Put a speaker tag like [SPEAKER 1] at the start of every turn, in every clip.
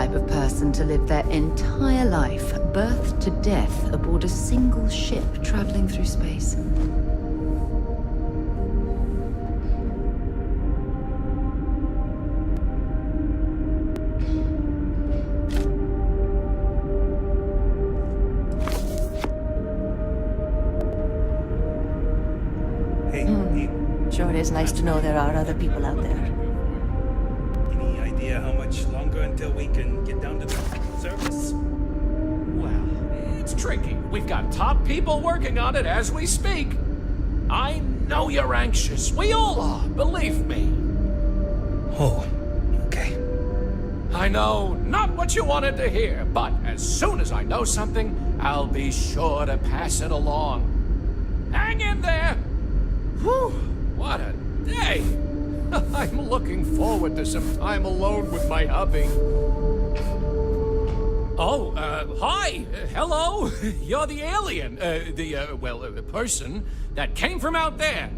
[SPEAKER 1] type of person to live their entire life, birth to death, aboard a single ship traveling through space.
[SPEAKER 2] Sure, it is nice to know there are other people out there.
[SPEAKER 3] Any idea how much longer until we can get down to the surface?
[SPEAKER 4] Well, it's tricky. We've got top people working on it as we speak. I know you're anxious. We all are, believe me.
[SPEAKER 3] Oh, okay.
[SPEAKER 4] I know not what you wanted to hear, but as soon as I know something, I'll be sure to pass it along. Hang in there. Whew. What a day! I'm looking forward to some time alone with my hubby. Oh, hi! Hello! You're the alien, the person that came from out there,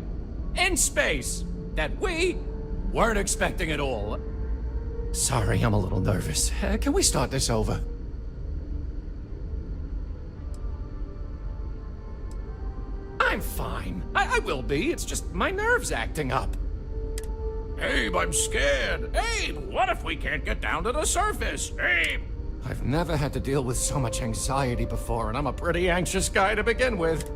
[SPEAKER 4] in space, that we weren't expecting at all. Sorry, I'm a little nervous. Can we start this over? I'm fine. I will be. It's just my nerves acting up. Abe, I'm scared. Abe, what if we can't get down to the surface? Abe! I've never had to deal with so much anxiety before, and I'm a pretty anxious guy to begin with.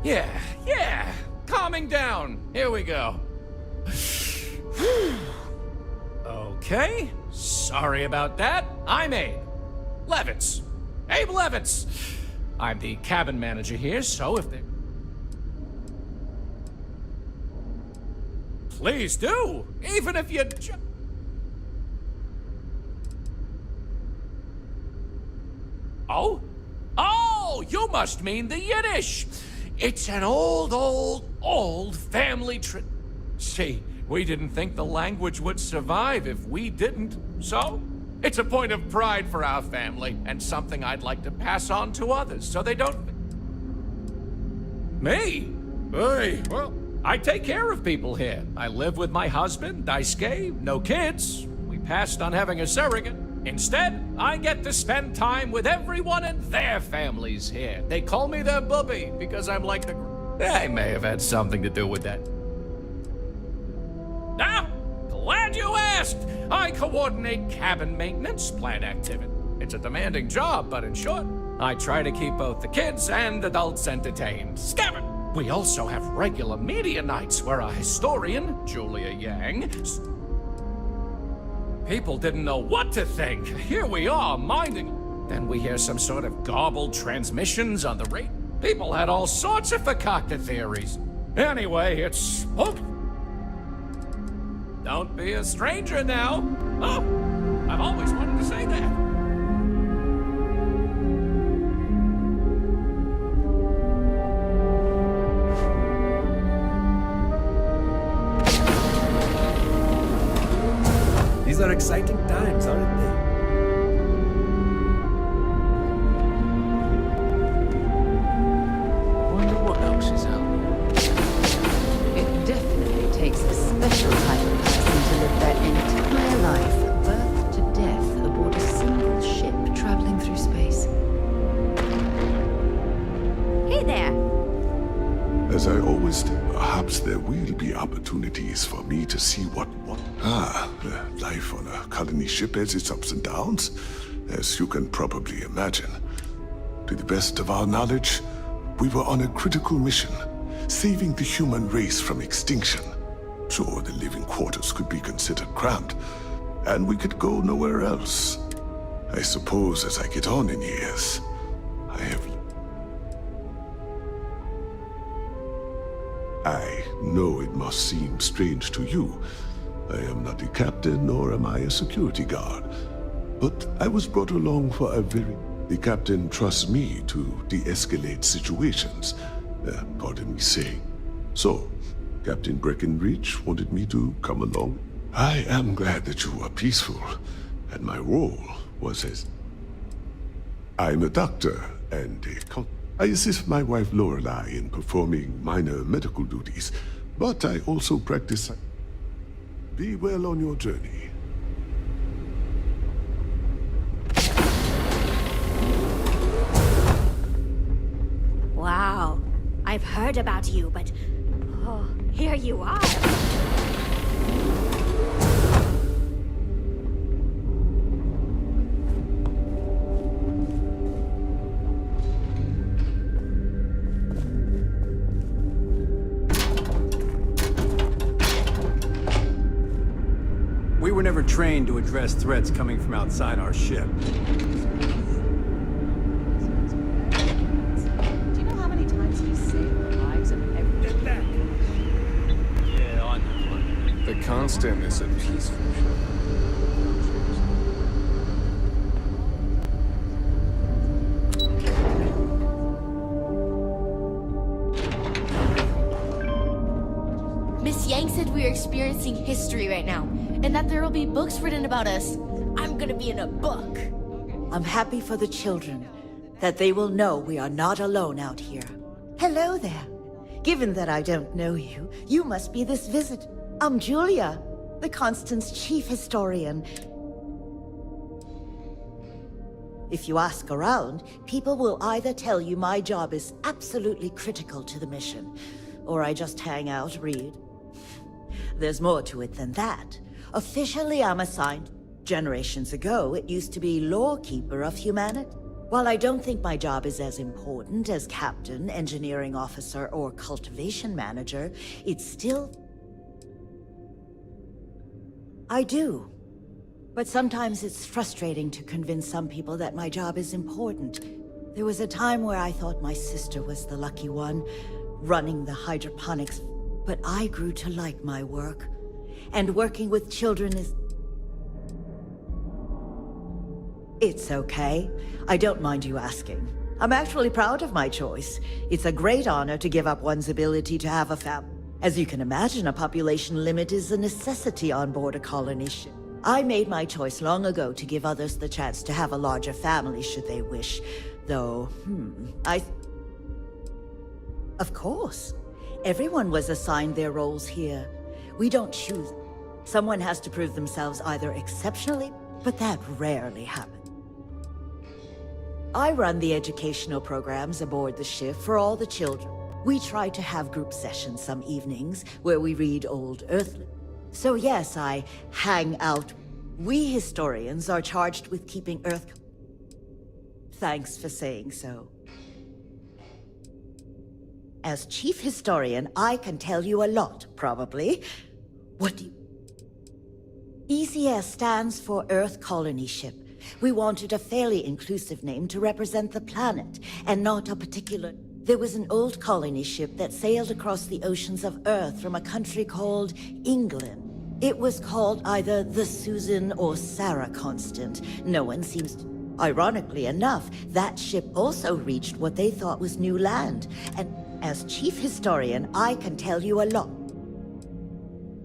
[SPEAKER 4] Yeah. Calming down. Here we go. Okay. Sorry about that. I'm Abe. Levitz. Abe Levitz. I'm the cabin manager here, so if they... Please do! Even if you Oh? Oh, you must mean the Yiddish! It's an old family See, we didn't think the language would survive if we didn't, so... It's a point of pride for our family, and something I'd like to pass on to others, so they don't... Me? Hey, well, I take care of people here. I live with my husband, Daisuke, no kids. We passed on having a surrogate. Instead, I get to spend time with everyone and their families here. They call me their bubby, because I'm like the... I may have had something to do with that. Now, glad you asked! I coordinate cabin maintenance, plant activity. It's a demanding job, but in short, I try to keep both the kids and adults entertained. Scabbard! We also have regular media nights where our historian, Julia Yang... People didn't know what to think. Here we are, minding... Then we hear some sort of garbled transmissions on the radio. People had all sorts of fakakta theories. Anyway, it's... Oh. Don't be a stranger now. Oh, I've always wanted to say that.
[SPEAKER 5] These are exciting times, aren't they?
[SPEAKER 1] Wonder what else is out there. It definitely takes a special type of person to live their entire life, birth to death, aboard a single ship traveling through space.
[SPEAKER 2] Hey there!
[SPEAKER 6] As I always do, perhaps there will be opportunities for me to see what... life on a colony ship has its ups and downs, as you can probably imagine. To the best of our knowledge, we were on a critical mission, saving the human race from extinction. Sure, the living quarters could be considered cramped, and we could go nowhere else. I suppose as I get on in years, I know it must seem strange to you. I am not a captain, nor am I a security guard. But I was brought along for a very... The captain trusts me to de-escalate situations. Pardon me saying. So, Captain Breckenridge wanted me to come along. I am glad that you are peaceful, and my role was as... I'm a doctor, and I assist my wife Lorelei in performing minor medical duties, but I also practice... Be well on your journey.
[SPEAKER 7] I've heard about you, but... Oh, here you are.
[SPEAKER 5] We were never trained to address threats coming from outside our ship.
[SPEAKER 1] Do you know how many times he saved the lives of every...
[SPEAKER 3] Get back!
[SPEAKER 5] Yeah, on that one.
[SPEAKER 8] The Constant is a peaceful ship.
[SPEAKER 9] Miss Yang said we are experiencing history right now, and that there will be books written about us. I'm gonna be in a book.
[SPEAKER 2] I'm happy for the children, that they will know we are not alone out here. Hello there. Given that I don't know you, you must be this visit. I'm Julia, the Constant's chief historian. If you ask around, people will either tell you my job is absolutely critical to the mission, or I just hang out, read. There's more to it than that. Officially, I'm assigned. Generations ago, it used to be Lawkeeper of Humanity. While I don't think my job is as important as Captain, Engineering Officer, or Cultivation Manager, it's still... I do. But sometimes it's frustrating to convince some people that my job is important. There was a time where I thought my sister was the lucky one, running the hydroponics, but I grew to like my work. And working with children is... It's okay. I don't mind you asking. I'm actually proud of my choice. It's a great honor to give up one's ability to have a family. As you can imagine, a population limit is a necessity on board a colony ship. I made my choice long ago to give others the chance to have a larger family should they wish. Though, Of course. Everyone was assigned their roles here. We don't choose. Someone has to prove themselves either exceptionally, but that rarely happens. I run the educational programs aboard the ship for all the children. We try to have group sessions some evenings where we read old Earthly. So yes, I hang out. We historians are charged with keeping Earth... Thanks for saying so. As chief historian, I can tell you a lot, probably. What do you... ECS stands for Earth Colony Ship. We wanted a fairly inclusive name to represent the planet, and not a particular... There was an old colony ship that sailed across the oceans of Earth from a country called England. It was called either the Susan or Sarah Constant. No one seems to... Ironically enough, that ship also reached what they thought was new land, and as chief historian, I can tell you a lot.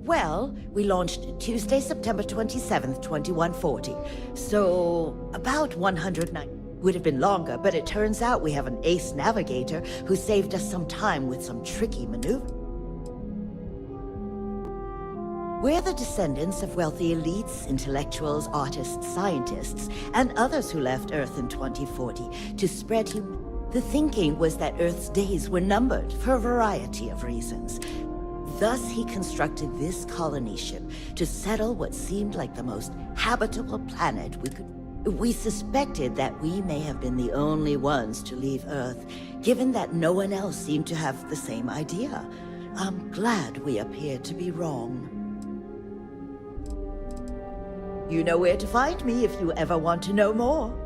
[SPEAKER 2] Well, we launched Tuesday, September 27th, 2140. So, about 109. Would have been longer, but it turns out we have an ace navigator who saved us some time with some tricky maneuver. We're the descendants of wealthy elites, intellectuals, artists, scientists, and others who left Earth in 2040 to spread The thinking was that Earth's days were numbered for a variety of reasons. Thus, he constructed this colony ship to settle what seemed like the most habitable planet we could. We suspected that we may have been the only ones to leave Earth, given that no one else seemed to have the same idea. I'm glad we appeared to be wrong. You know where to find me if you ever want to know more.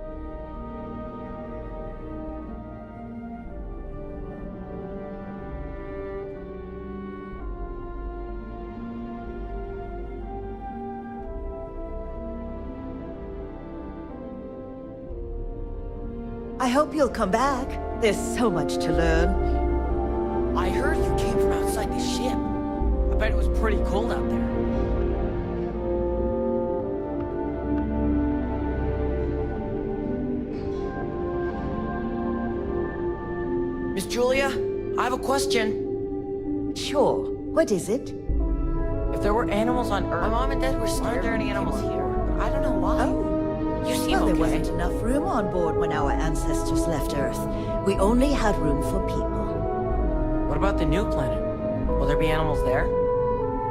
[SPEAKER 2] I hope you'll come back. There's so much to learn.
[SPEAKER 10] I heard you came from outside the ship. I bet it was pretty cold out there. Miss Julia, I have a question.
[SPEAKER 2] Sure. What is it?
[SPEAKER 10] If there were animals on Earth, my mom and dad were scared. Aren't there any animals here? I don't know why.
[SPEAKER 2] Oh.
[SPEAKER 10] You seem
[SPEAKER 2] Well, there
[SPEAKER 10] okay.
[SPEAKER 2] wasn't enough room on board when our ancestors left Earth. We only had room for people.
[SPEAKER 10] about the new planet? Will there be animals there?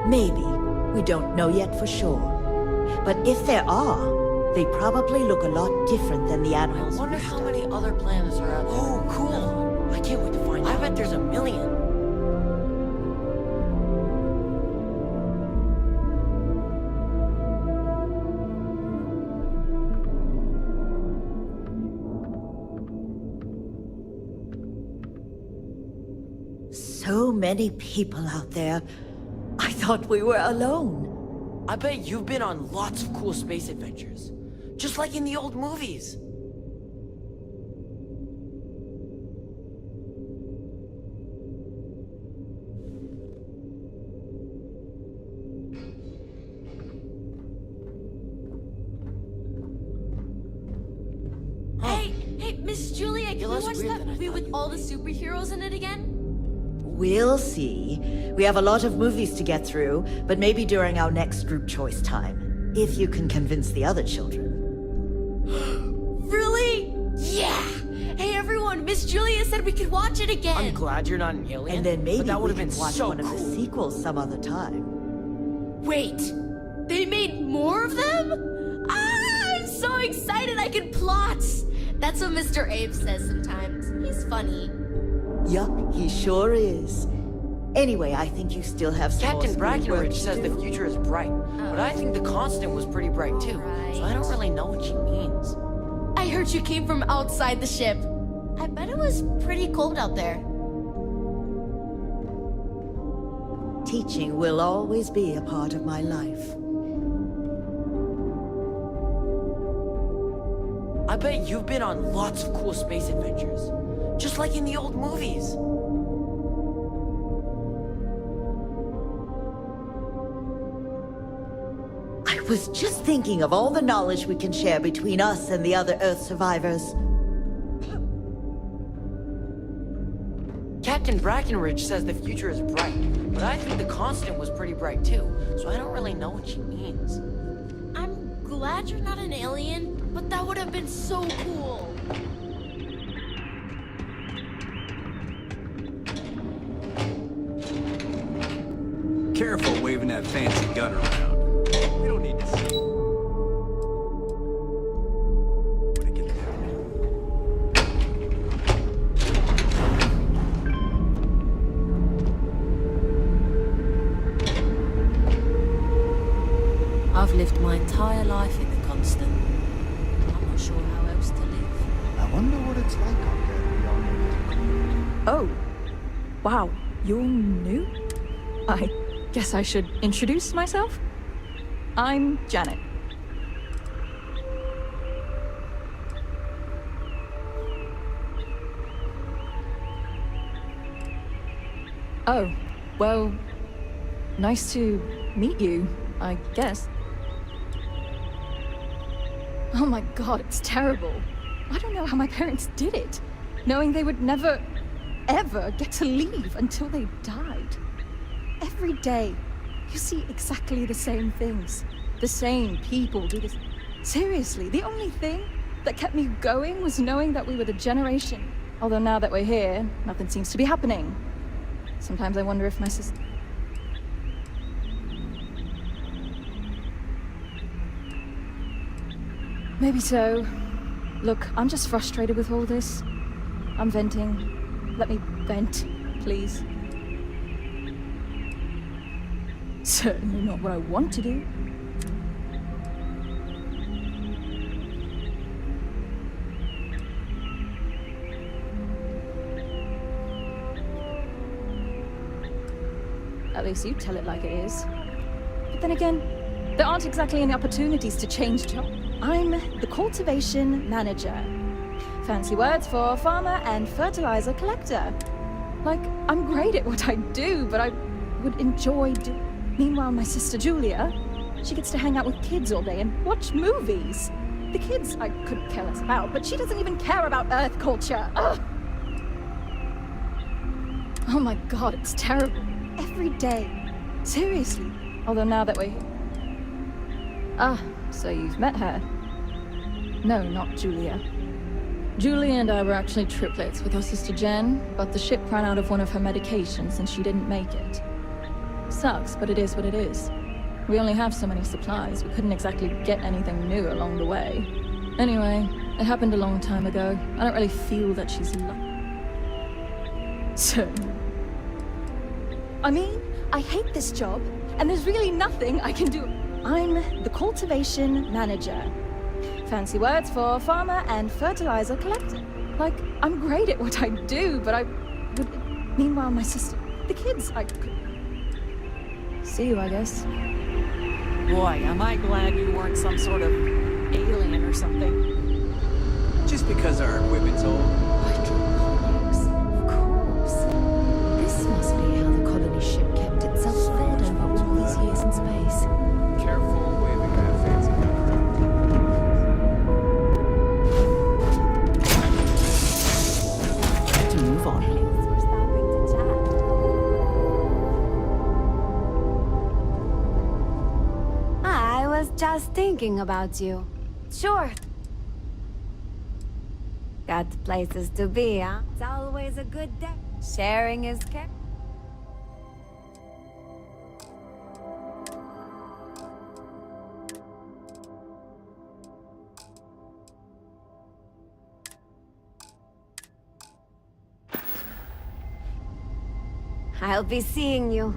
[SPEAKER 2] Maybe. We don't know yet for sure. But if there are, they probably look a lot different than the
[SPEAKER 10] I
[SPEAKER 2] animals.
[SPEAKER 10] wonder how many other planets are out there. Oh, cool. I can't wait to find out. I bet there's a million.
[SPEAKER 2] So many people out there. I thought we were alone.
[SPEAKER 10] I bet you've been on lots of cool space adventures. Just like in the old movies.
[SPEAKER 9] Hey, Miss Julia, can we
[SPEAKER 10] less
[SPEAKER 9] watch
[SPEAKER 10] weird
[SPEAKER 9] that
[SPEAKER 10] than I
[SPEAKER 9] movie
[SPEAKER 10] thought
[SPEAKER 9] with
[SPEAKER 10] you
[SPEAKER 9] all
[SPEAKER 10] would
[SPEAKER 9] the superheroes in it again?
[SPEAKER 2] We'll see. We have a lot of movies to get through, but maybe during our next group choice time. If you can convince the other children.
[SPEAKER 9] Really? Yeah! Hey everyone, Miss Julia said we could watch it again!
[SPEAKER 10] I'm glad you're not an alien.
[SPEAKER 2] And then maybe
[SPEAKER 10] but that would
[SPEAKER 2] we
[SPEAKER 10] have
[SPEAKER 2] can
[SPEAKER 10] been
[SPEAKER 2] watch
[SPEAKER 10] so
[SPEAKER 2] one of the
[SPEAKER 10] cool.
[SPEAKER 2] sequels some other time.
[SPEAKER 9] Wait! They made more of them? Ah! I'm so excited I can plot! That's what Mr. Abe says sometimes. He's funny.
[SPEAKER 2] Yup, he sure is. Anyway, I think you still have some more
[SPEAKER 10] Captain
[SPEAKER 2] schoolwork
[SPEAKER 10] Brackenridge
[SPEAKER 2] to
[SPEAKER 10] says the
[SPEAKER 2] do.
[SPEAKER 10] future is bright, but I think the constant was pretty bright too, so I don't really know what she means.
[SPEAKER 9] I heard you came from outside the ship. I bet it was pretty cold out there.
[SPEAKER 2] Teaching will always be a part of my life.
[SPEAKER 10] I bet you've been on lots of cool space adventures. Just like in the old movies.
[SPEAKER 2] I was just thinking of all the knowledge we can share between us and the other Earth survivors.
[SPEAKER 10] Captain Brackenridge says the future is bright, but I think the constant was pretty bright too, so I don't really know what she means.
[SPEAKER 9] I'm glad you're not an alien, but that would have been so cool.
[SPEAKER 5] Careful waving that fancy gun around. We don't need to see. Wanna get there?
[SPEAKER 1] I've lived my entire life in the constant. I'm not sure how else to live.
[SPEAKER 11] I wonder what it's like out there beyond the
[SPEAKER 12] Oh, wow, you're new? I guess I should introduce myself? I'm Janet. Oh, well, nice to meet you, I guess. Oh my god, it's terrible. I don't know how my parents did it, knowing they would never, ever get to leave until they died. Every day, you see exactly the same things. The same people do this. Seriously, the only thing that kept me going was knowing that we were the generation. Although now that we're here, nothing seems to be happening. Sometimes I wonder if my sister... Maybe so. Look, I'm just frustrated with all this. I'm venting. Let me vent, please. Certainly not what I want to do. At least you tell it like it is. But then again, there aren't exactly any opportunities to change jobs. I'm the cultivation manager. Fancy words for farmer and fertilizer collector. Like, I'm great at what I do, but I would enjoy Meanwhile, my sister Julia, she gets to hang out with kids all day and watch movies. The kids I couldn't care less about, but she doesn't even care about Earth culture. Ugh. Oh my god, it's terrible. Every day. Seriously. Although now that we're... Ah, so you've met her. No, not Julia. Julie and I were actually triplets with our sister Jen, but the ship ran out of one of her medications and she didn't make it. Sucks, but it is what it is. We only have so many supplies, we couldn't exactly get anything new along the way. Anyway, it happened a long time ago. I don't really feel that she's So... I mean, I hate this job, and there's really nothing I can do. I'm the cultivation manager. Fancy words for farmer and fertilizer collector. Like, I'm great at what I do, but I would... Meanwhile, my sister... The kids, I could... See you, I guess.
[SPEAKER 10] Boy, am I glad you weren't some sort of alien or something.
[SPEAKER 5] Just because our equipment's old.
[SPEAKER 1] Hydroponics, of course. This must be how the colony ship kept itself fed over all these years in space.
[SPEAKER 8] Careful waving that fancy gun around.
[SPEAKER 2] To move on.
[SPEAKER 7] Thanks for stopping to chat. I was just thinking about you. Sure. Got places to be, huh? It's always a good day. Sharing is care. I'll be seeing you.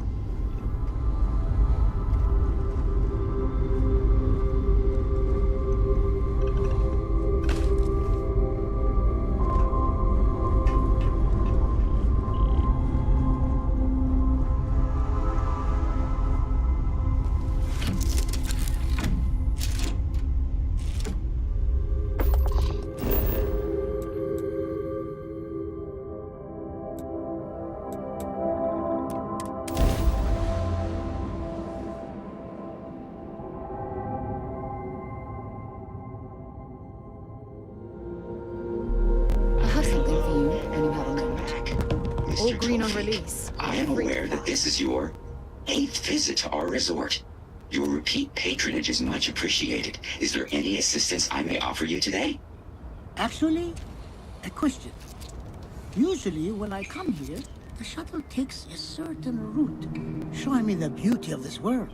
[SPEAKER 1] Green on release.
[SPEAKER 13] I am aware that this is your 8th visit to our resort. Your repeat patronage is much appreciated. Is there any assistance I may offer you today?
[SPEAKER 14] Actually, a question. Usually when I come here, the shuttle takes a certain route, showing me the beauty of this world.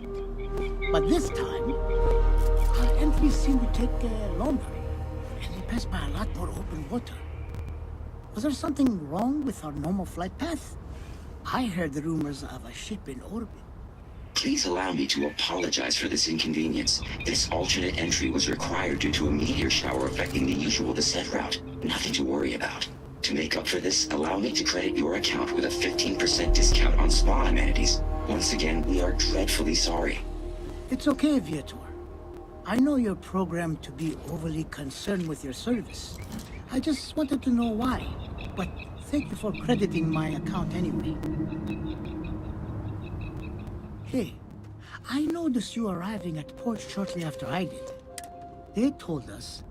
[SPEAKER 14] But this time, our entries seem to take longer, and they pass by a lot more open water. Was there something wrong with our normal flight path? I heard the rumors of a ship in orbit.
[SPEAKER 13] Please allow me to apologize for this inconvenience. This alternate entry was required due to a meteor shower affecting the usual descent route. Nothing to worry about. To make up for this, allow me to credit your account with a 15% discount on spa amenities. Once again, we are dreadfully sorry.
[SPEAKER 14] It's okay, Viator. I know you're programmed to be overly concerned with your service. I just wanted to know why, but thank you for crediting my account anyway. Hey, I noticed you arriving at port shortly after I did. They told us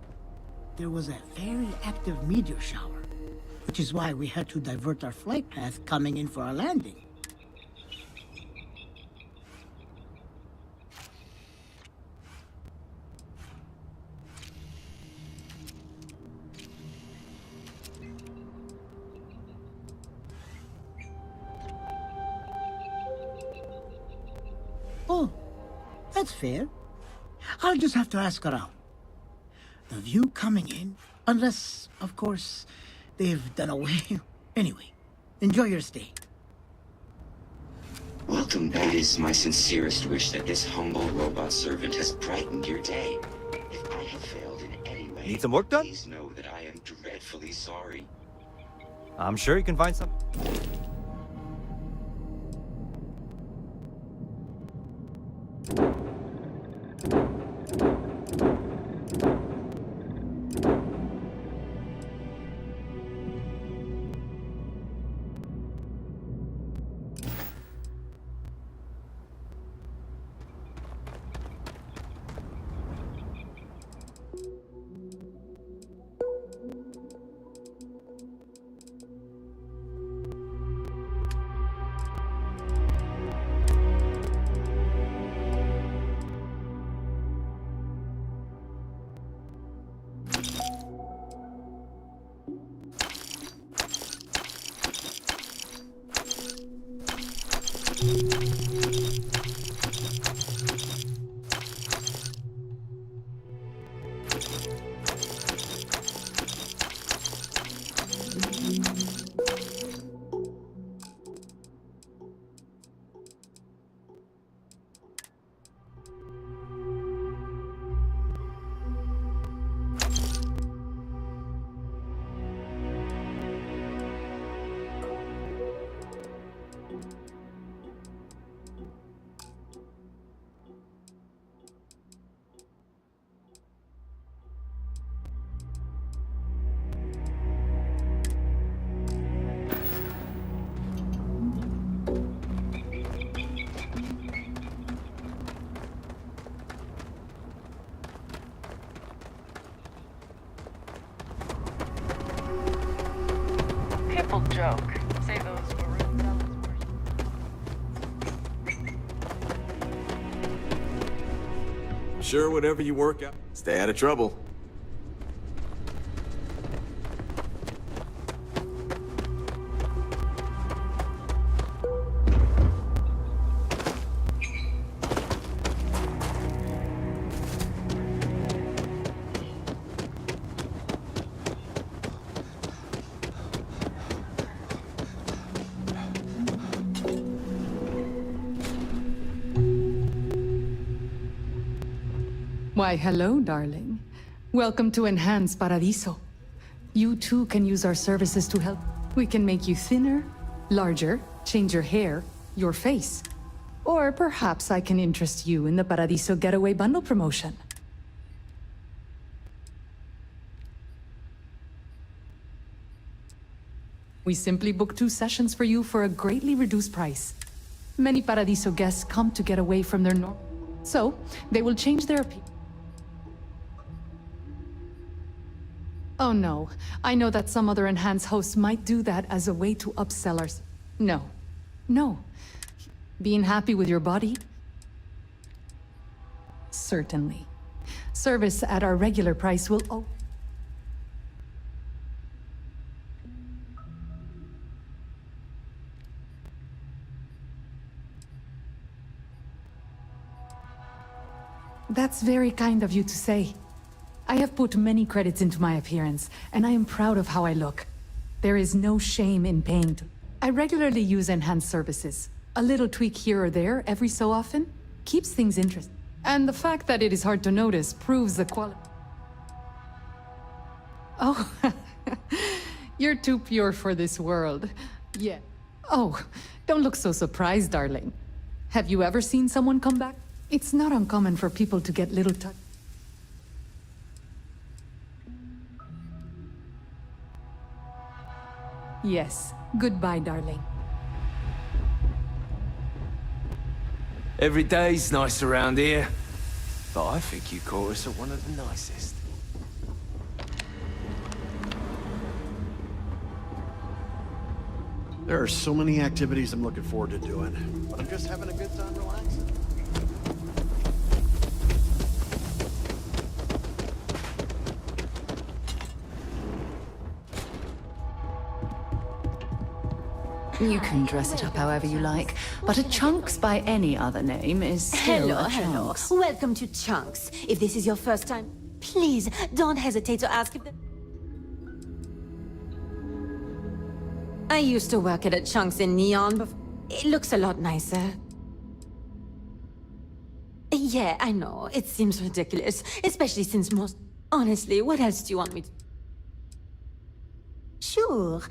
[SPEAKER 14] there was a very active meteor shower, which is why we had to divert our flight path coming in for our landing. Oh, that's fair. I'll just have to ask around. The view coming in, unless, of course, they've done away. Anyway, enjoy your stay.
[SPEAKER 13] Welcome. It is my sincerest wish that this humble robot servant has brightened your day. If I have failed in any way,
[SPEAKER 11] Need some work done?
[SPEAKER 13] please know that I am dreadfully sorry.
[SPEAKER 11] I'm sure you can find some.
[SPEAKER 15] simple joke. Say those for room fellas.
[SPEAKER 5] Sure, whatever you work out. Stay out of trouble.
[SPEAKER 16] Why, hello, darling. Welcome to Enhanced Paradiso. You too can use our services to help. We can make you thinner, larger, change your hair, your face. Or perhaps I can interest you in the Paradiso Getaway Bundle promotion. We simply book 2 sessions for you for a greatly reduced price. Many Paradiso guests come to get away from their norm. So, they will change their opinion. Oh no, I know that some other enhanced hosts might do that as a way to upsell our... No. No. Being happy with your body? Certainly. Service at our regular price will... That's very kind of you to say. I have put many credits into my appearance, and I am proud of how I look. There is no shame in paying to... I regularly use enhanced services. A little tweak here or there, every so often, keeps things interesting. And the fact that it is hard to notice proves the quality... Oh, you're too pure for this world. Yeah. Oh, don't look so surprised, darling. Have you ever seen someone come back? It's not uncommon for people to get little touch. Yes. Goodbye, darling.
[SPEAKER 5] Every day's nice around here. But I think you chorus are one of the nicest.
[SPEAKER 11] There are so many activities I'm looking forward to doing, but I'm just having a good time relaxing.
[SPEAKER 1] You can dress it up however you like, but a Chunks by any other name is still
[SPEAKER 17] Hello,
[SPEAKER 1] a
[SPEAKER 17] hello.
[SPEAKER 1] Chunks.
[SPEAKER 17] Welcome to Chunks. If this is your first time, please don't hesitate to ask if the... I used to work at a Chunks in Neon before. It looks a lot nicer. Yeah, I know. It seems ridiculous, especially since most... Honestly, what else do you want me to... Sure.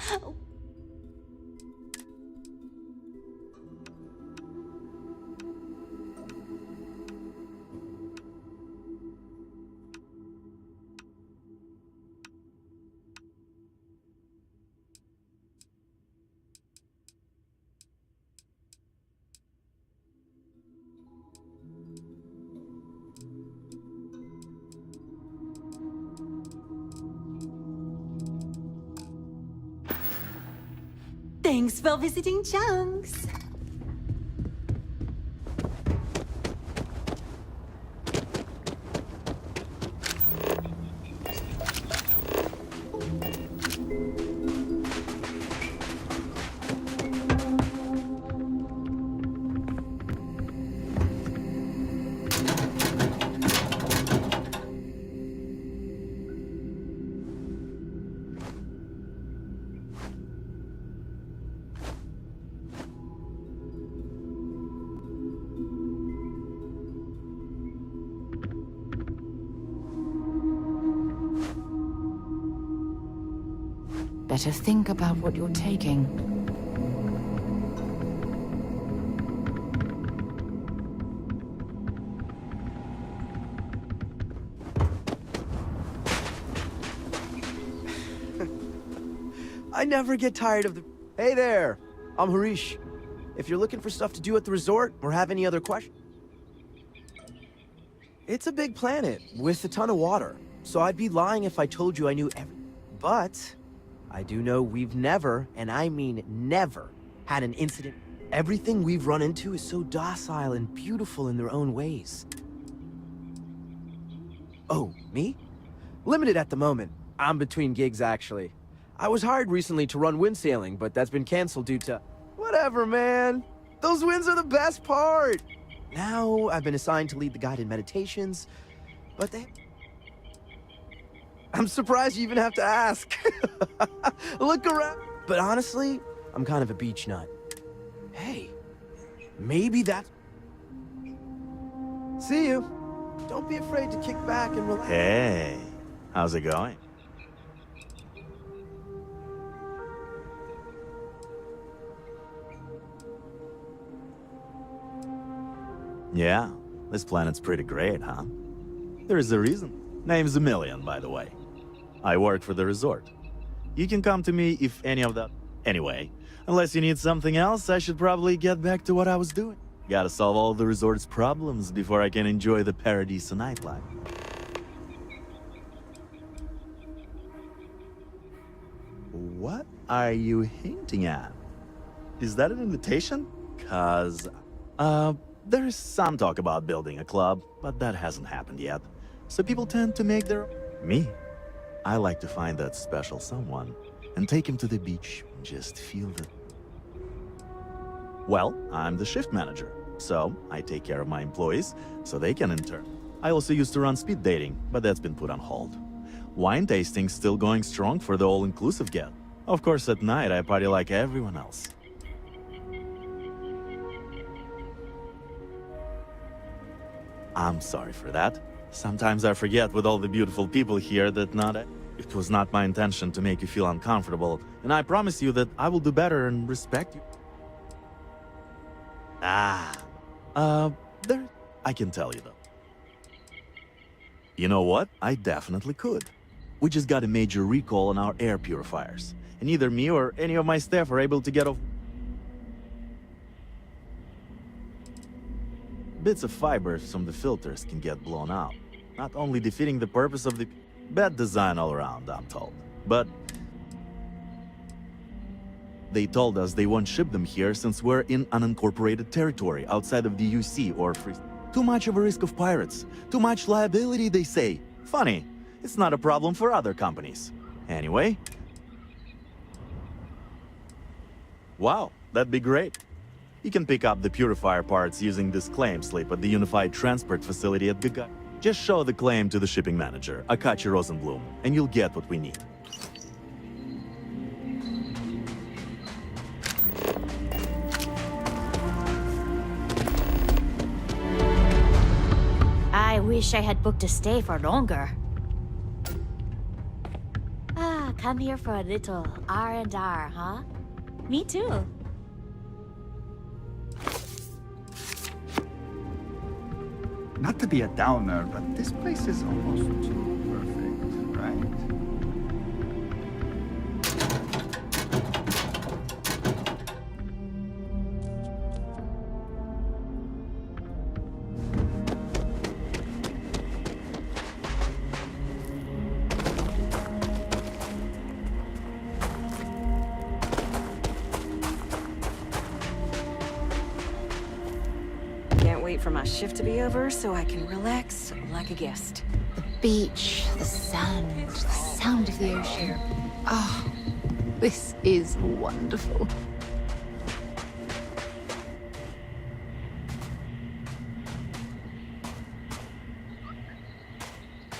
[SPEAKER 17] Thanks for visiting Chunks.
[SPEAKER 1] Better think about what you're taking.
[SPEAKER 18] I never get tired of the... Hey there, I'm Harish. If you're looking for stuff to do at the resort or have any other questions... It's a big planet with a ton of water, so I'd be lying if I told you I knew everything. But I do know we've never, and I mean never, had an incident. Everything we've run into is so docile and beautiful in their own ways. Oh, me? Limited at the moment. I'm between gigs, actually. I was hired recently to run wind sailing, but that's been canceled due to... Whatever, man. Those winds are the best part. Now, I've been assigned to lead the guided meditations, but they... I'm surprised you even have to ask. Look around. But honestly, I'm kind of a beach nut. Hey, maybe that's... See you. Don't be afraid to kick back and relax.
[SPEAKER 11] Hey, how's it going? Yeah, this planet's pretty great, huh? There's a reason. Name's a Million, by the way. I work for the resort. You can come to me if any of that... Anyway, unless you need something else, I should probably get back to what I was doing. Gotta solve all the resort's problems before I can enjoy the Paradiso nightlife. What are you hinting at? Is that an invitation? Cause, there's some talk about building a club, but that hasn't happened yet. So people tend to make their... Me? I like to find that special someone and take him to the beach and just feel the... Well, I'm the shift manager, so I take care of my employees so they can intern. I also used to run speed dating, but that's been put on hold. Wine tasting's still going strong for the all-inclusive get. Of course, at night I party like everyone else. I'm sorry for that. Sometimes I forget with all the beautiful people here that it was not my intention to make you feel uncomfortable, and I promise you that I will do better and respect you. I can tell you though. You know what? I definitely could. We just got a major recall on our air purifiers, and neither me or any of my staff are able to get off. Bits of fibers from the filters can get blown out, not only defeating the purpose of the bad design all around, I'm told. But they told us they won't ship them here since we're in unincorporated territory outside of the UC or free. Too much of a risk of pirates, too much liability, they say. Funny, it's not a problem for other companies. Anyway. Wow, that'd be great. You can pick up the purifier parts using this claim slip at the Unified Transport Facility at Gaga. Just show the claim to the shipping manager, Akachi Rosenblum, and you'll get what we need.
[SPEAKER 7] I wish I had booked a stay for longer. Come here for a little R&R, huh? Me too.
[SPEAKER 19] Not to be a downer, but this place is almost too perfect, right?
[SPEAKER 20] For my shift to be over so I can relax like a guest.
[SPEAKER 1] The beach, the sound of the ocean. Oh, this is wonderful.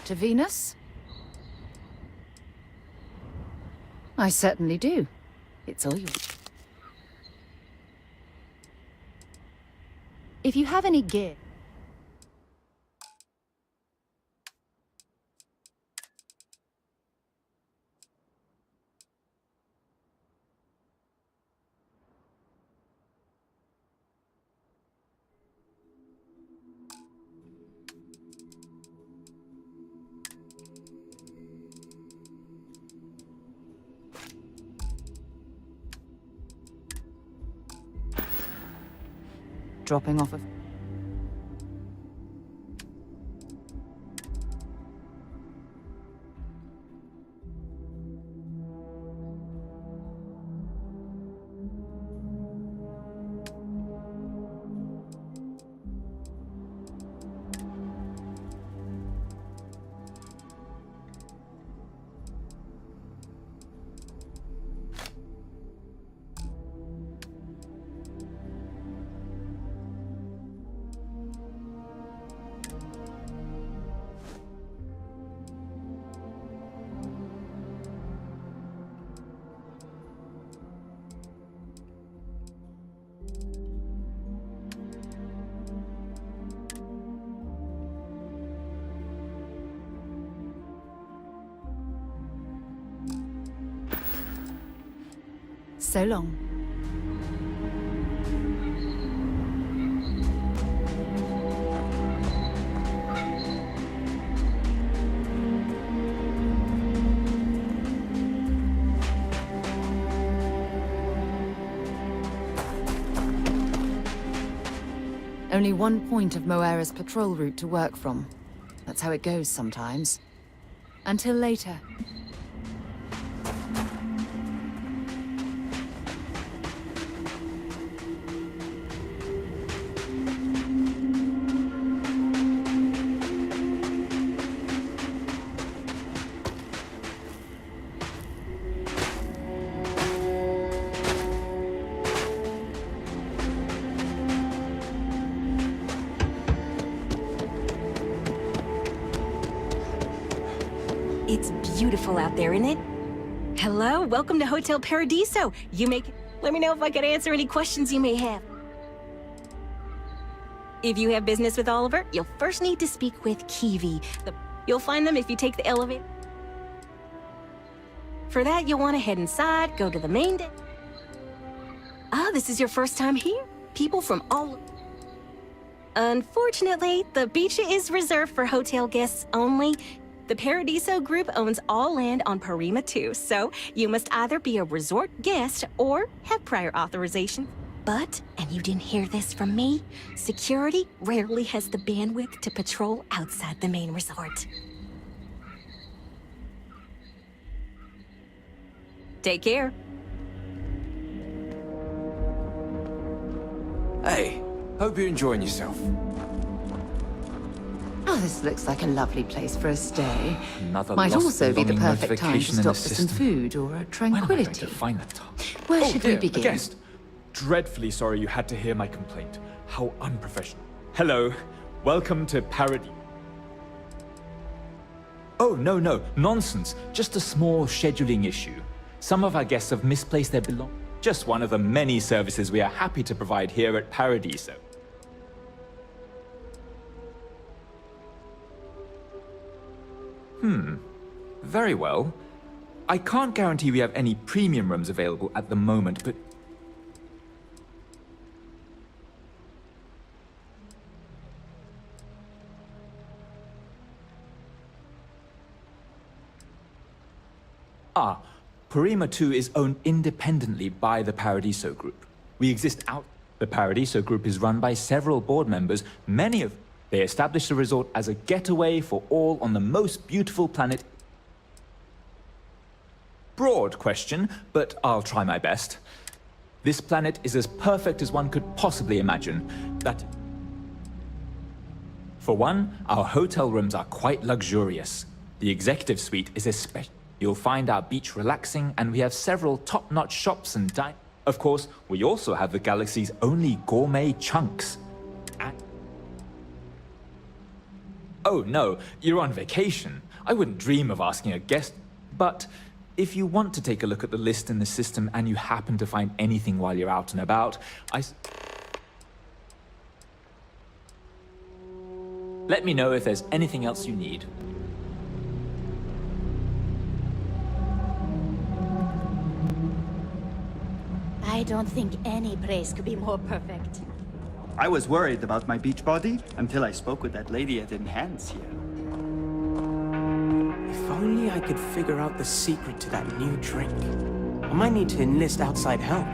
[SPEAKER 1] To Venus? I certainly do. It's all yours. If you have any gear... dropping off of...
[SPEAKER 16] So long. Only one point of Moera's patrol route to work from. That's how it goes sometimes. Until later.
[SPEAKER 20] It's beautiful out there, isn't it? Hello, welcome to Hotel Paradiso. Let me know if I could answer any questions you may have. If you have business with Oliver, you'll first need to speak with Kiwi. You'll find them if you take the elevator. For that, you'll want to head inside, go to the main deck. Ah, this is your first time here? People from all... Unfortunately, the beach is reserved for hotel guests only. The Paradiso Group owns all land on Parima 2, so you must either be a resort guest or have prior authorization. But, and you didn't hear this from me, security rarely has the bandwidth to patrol outside the main resort. Take care.
[SPEAKER 5] Hey, hope you're enjoying yourself.
[SPEAKER 1] Oh, this looks like a lovely place for a stay.
[SPEAKER 4] Another
[SPEAKER 1] Might
[SPEAKER 4] lost
[SPEAKER 1] also be the
[SPEAKER 4] belonging
[SPEAKER 1] perfect time to
[SPEAKER 4] notification in
[SPEAKER 1] stop
[SPEAKER 4] the
[SPEAKER 1] for some
[SPEAKER 4] system.
[SPEAKER 1] food or a
[SPEAKER 4] When am I
[SPEAKER 1] tranquility.
[SPEAKER 4] going to find the top?
[SPEAKER 1] Where
[SPEAKER 4] Oh,
[SPEAKER 1] should
[SPEAKER 4] dear,
[SPEAKER 1] we begin?
[SPEAKER 4] A guest. Dreadfully sorry you had to hear my complaint. How unprofessional. Hello. Welcome to Paradise. Oh, no. Nonsense. Just a small scheduling issue. Some of our guests have misplaced their belongings. Just one of the many services we are happy to provide here at Paradiso. Very well. I can't guarantee we have any premium rooms available at the moment, but... Parima 2 is owned independently by the Paradiso Group. We exist out... The Paradiso Group is run by several board members, many of... They established the resort as a getaway for all on the most beautiful planet... Broad question, but I'll try my best. This planet is as perfect as one could possibly imagine. For one, our hotel rooms are quite luxurious. The executive suite is especially... You'll find our beach relaxing, and we have several top-notch shops and Of course, we also have the galaxy's only gourmet chunks. Oh no, you're on vacation. I wouldn't dream of asking a guest, but if you want to take a look at the list in the system and you happen to find anything while you're out and about, let me know if there's anything else you need.
[SPEAKER 2] I don't think any place could be more perfect.
[SPEAKER 19] I was worried about my beach body until I spoke with that lady at Enhance here.
[SPEAKER 18] If only I could figure out the secret to that new drink. I might need to enlist outside help.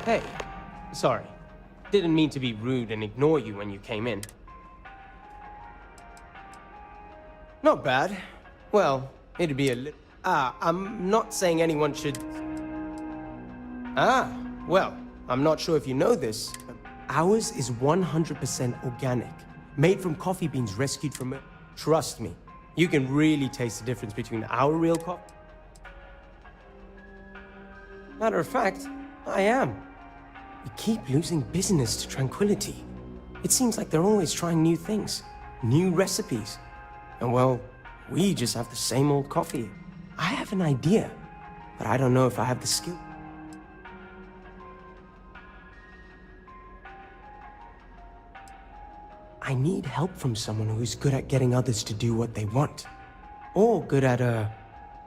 [SPEAKER 18] Hey, sorry. Didn't mean to be rude and ignore you when you came in. Not bad. Well, it'd be a little... I'm not saying anyone should... Well, I'm not sure if you know this, but ours is 100% organic. Made from coffee beans rescued from it. Trust me, you can really taste the difference between our real coffee. Matter of fact, I am. We keep losing business to Tranquility. It seems like they're always trying new things, new recipes. And well, we just have the same old coffee. I have an idea, but I don't know if I have the skill. I need help from someone who's good at getting others to do what they want. Or good at,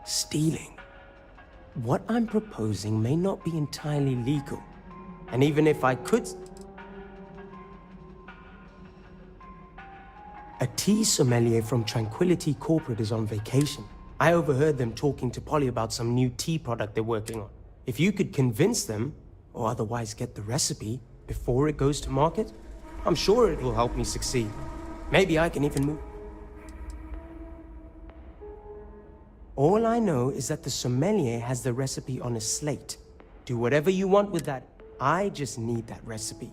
[SPEAKER 18] stealing.
[SPEAKER 21] What I'm proposing may not be entirely legal. And even if I could... A tea sommelier from Tranquility Corporate is on vacation. I overheard them talking to Polly about some new tea product they're working on. If you could convince them, or otherwise get the recipe, before it goes to market, I'm sure it will help me succeed. Maybe I can even move... All I know is that the sommelier has the recipe on a slate. Do whatever you want with that. I just need that recipe.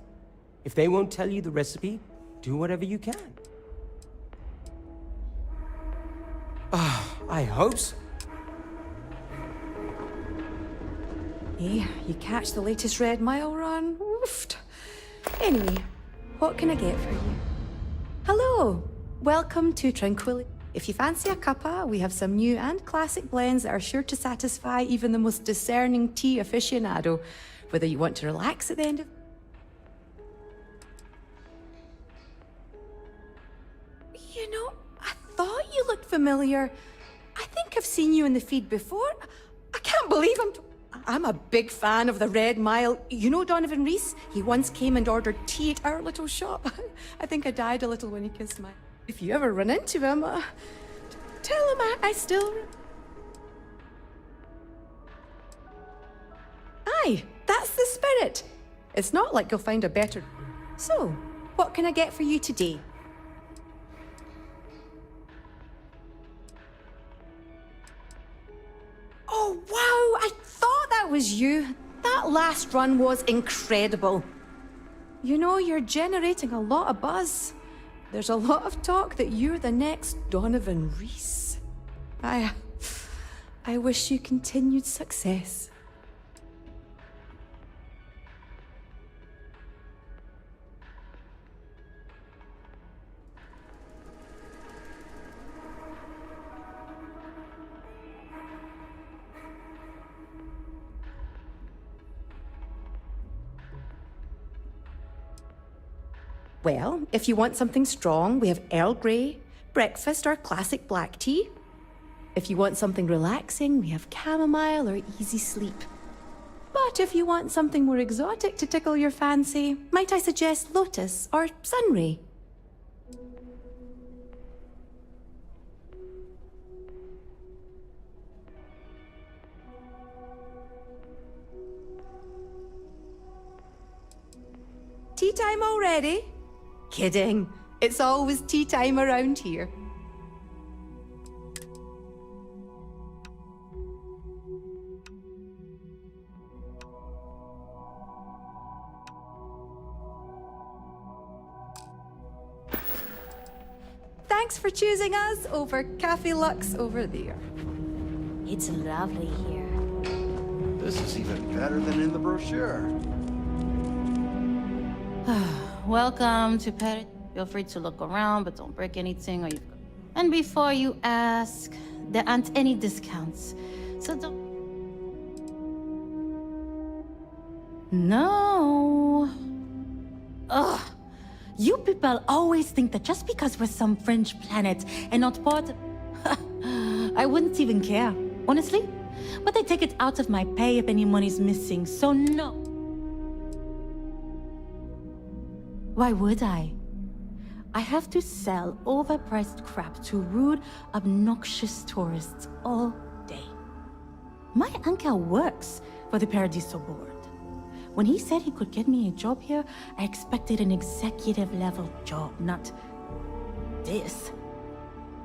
[SPEAKER 21] If they won't tell you the recipe, do whatever you can. I hope so.
[SPEAKER 22] Hey, you catch the latest Red Mile run? Oofed. Anyway, what can I get for you? Hello! Welcome to Tranquility. If you fancy a cuppa, we have some new and classic blends that are sure to satisfy even the most discerning tea aficionado, whether you want to relax at the end of... You know, I thought you looked familiar. I think I've seen you in the feed before. I can't believe I'm a big fan of the Red Mile. You know Donovan Reese? He once came and ordered tea at our little shop. I think I died a little when he kissed my... If you ever run into him, tell him I still... Aye, that's the spirit. It's not like you'll find a better... So, what can I get for you today? Oh, wow! I thought that was you. That last run was incredible. You know, you're generating a lot of buzz. There's a lot of talk that you're the next Donovan Reese. I wish you continued success. Well, if you want something strong, we have Earl Grey, breakfast or classic black tea. If you want something relaxing, we have chamomile or easy sleep. But if you want something more exotic to tickle your fancy, might I suggest lotus or sunray? Tea time already? Kidding. It's always tea time around here. Thanks for choosing us over Cafe Lux over there.
[SPEAKER 20] It's lovely here.
[SPEAKER 23] This is even better than in the brochure.
[SPEAKER 24] Welcome to Pet. Feel free to look around, but don't break anything or you... And before you ask, there aren't any discounts, so don't... No. Ugh. You people always think that just because we're some fringe planet and not part of... I wouldn't even care, honestly. But they take it out of my pay if any money's missing, so no. Why would I? I have to sell overpriced crap to rude, obnoxious tourists all day. My uncle works for the Paradiso board. When he said he could get me a job here, I expected an executive-level job, not this.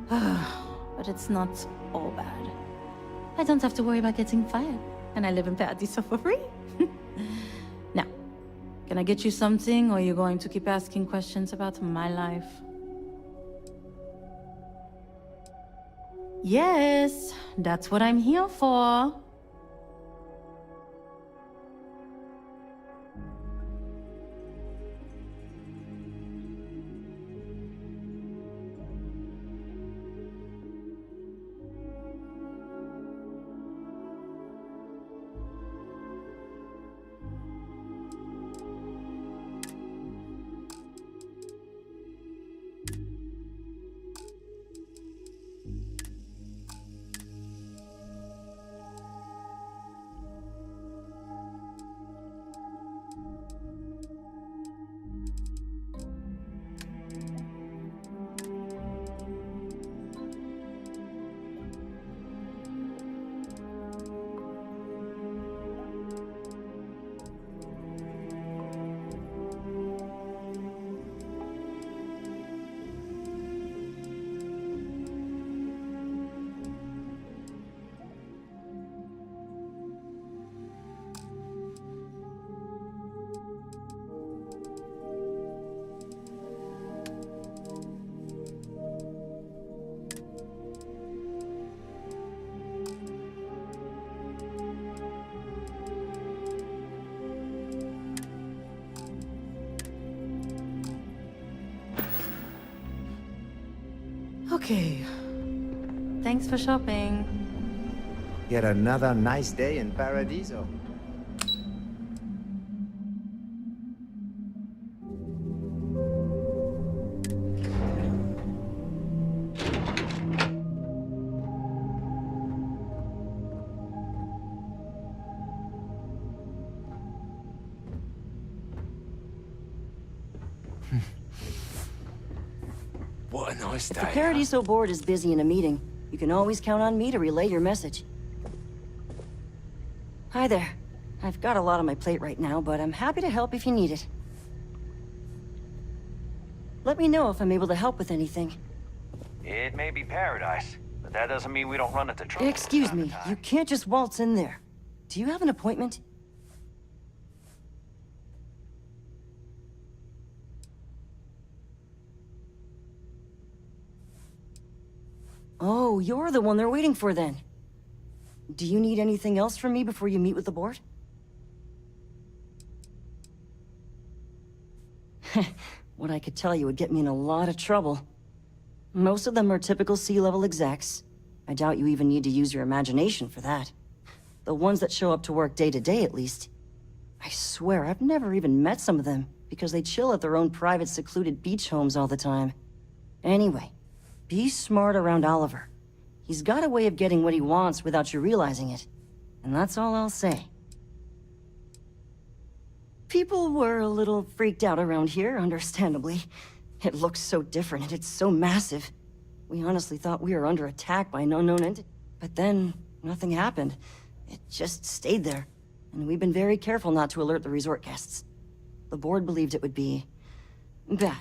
[SPEAKER 24] But it's not all bad. I don't have to worry about getting fired, and I live in Paradiso for free. Now, can I get you something, or are you going to keep asking questions about my life? Yes, that's what I'm here for.
[SPEAKER 16] Okay.
[SPEAKER 24] Thanks for shopping.
[SPEAKER 3] Yet another nice day in Paradiso.
[SPEAKER 5] What a nice day.
[SPEAKER 10] If the Paradiso board is busy in a meeting, you can always count on me to relay your message. Hi there. I've got a lot on my plate right now, but I'm happy to help if you need it. Let me know if I'm able to help with anything.
[SPEAKER 6] It may be paradise, but that doesn't mean we don't run into trouble.
[SPEAKER 10] Excuse me, you can't just waltz in there. Do you have an appointment? Oh, you're the one they're waiting for then. Do you need anything else from me before you meet with the board? What I could tell you would get me in a lot of trouble. Most of them are typical C-level execs. I doubt you even need to use your imagination for that. The ones that show up to work day to day, at least. I swear, I've never even met some of them, because they chill at their own private secluded beach homes all the time. Anyway, be smart around Oliver. He's got a way of getting what he wants without you realizing it. And that's all I'll say. People were a little freaked out around here, understandably. It looks so different and it's so massive. We honestly thought we were under attack by an unknown entity. But then, nothing happened. It just stayed there. And we've been very careful not to alert the resort guests. The board believed it would be bad.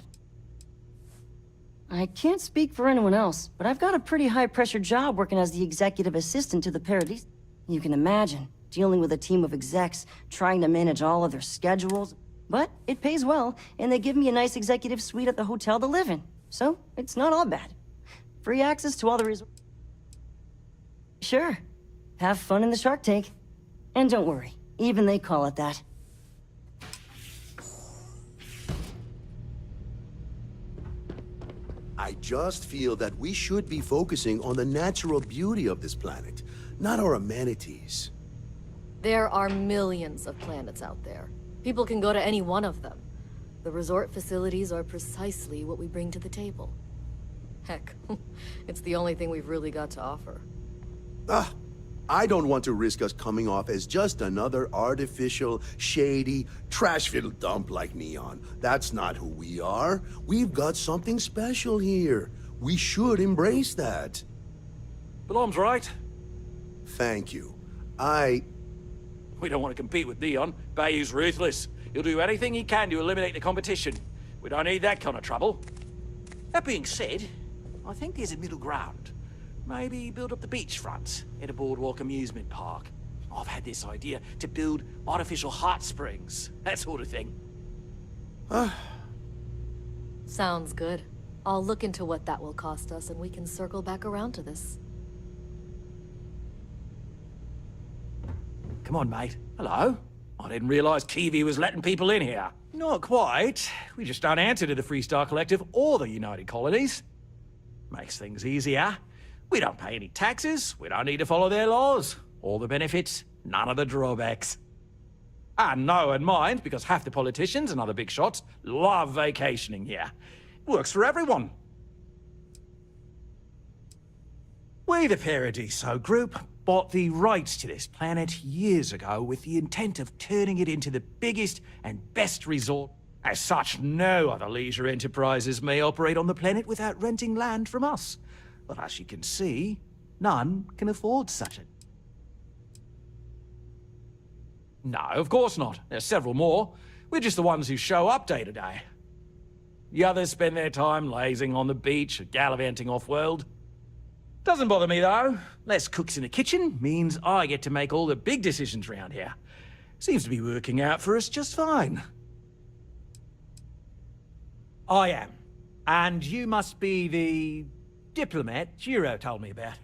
[SPEAKER 10] I can't speak for anyone else, but I've got a pretty high-pressure job working as the executive assistant to the Paradise. You can imagine, dealing with a team of execs, trying to manage all of their schedules. But it pays well, and they give me a nice executive suite at the hotel to live in. So, it's not all bad. Free access to all the resorts. Sure. Have fun in the Shark Tank. And don't worry, even they call it that.
[SPEAKER 9] I just feel that we should be focusing on the natural beauty of this planet, not our amenities.
[SPEAKER 12] There are millions of planets out there. People can go to any one of them. The resort facilities are precisely what we bring to the table. Heck, it's the only thing we've really got to offer.
[SPEAKER 9] I don't want to risk us coming off as just another artificial, shady, trash-filled dump like Neon. That's not who we are. We've got something special here. We should embrace that.
[SPEAKER 4] Blom's right.
[SPEAKER 9] Thank you.
[SPEAKER 4] We don't want to compete with Neon. Bayou's ruthless. He'll do anything he can to eliminate the competition. We don't need that kind of trouble. That being said, I think there's a middle ground. Maybe build up the beachfront in a boardwalk amusement park. I've had this idea to build artificial hot springs, that sort of thing.
[SPEAKER 12] Sounds good. I'll look into what that will cost us and we can circle back around to this.
[SPEAKER 4] Come on, mate. Hello? I didn't realize Kiwi was letting people in here. Not quite. We just don't answer to the Freestar Collective or the United Colonies. Makes things easier. We don't pay any taxes, we don't need to follow their laws. All the benefits, none of the drawbacks. And no one minds, because half the politicians and other big shots love vacationing here. It works for everyone. We, the Paradiso Group, bought the rights to this planet years ago with the intent of turning it into the biggest and best resort. As such, no other leisure enterprises may operate on the planet without renting land from us. But as you can see, none can afford such a... No, of course not. There's several more. We're just the ones who show up day to day. The others spend their time lazing on the beach or gallivanting off-world. Doesn't bother me, though. Less cooks in the kitchen means I get to make all the big decisions around here. Seems to be working out for us just fine. I am. And you must be the... diplomat Giro told me about.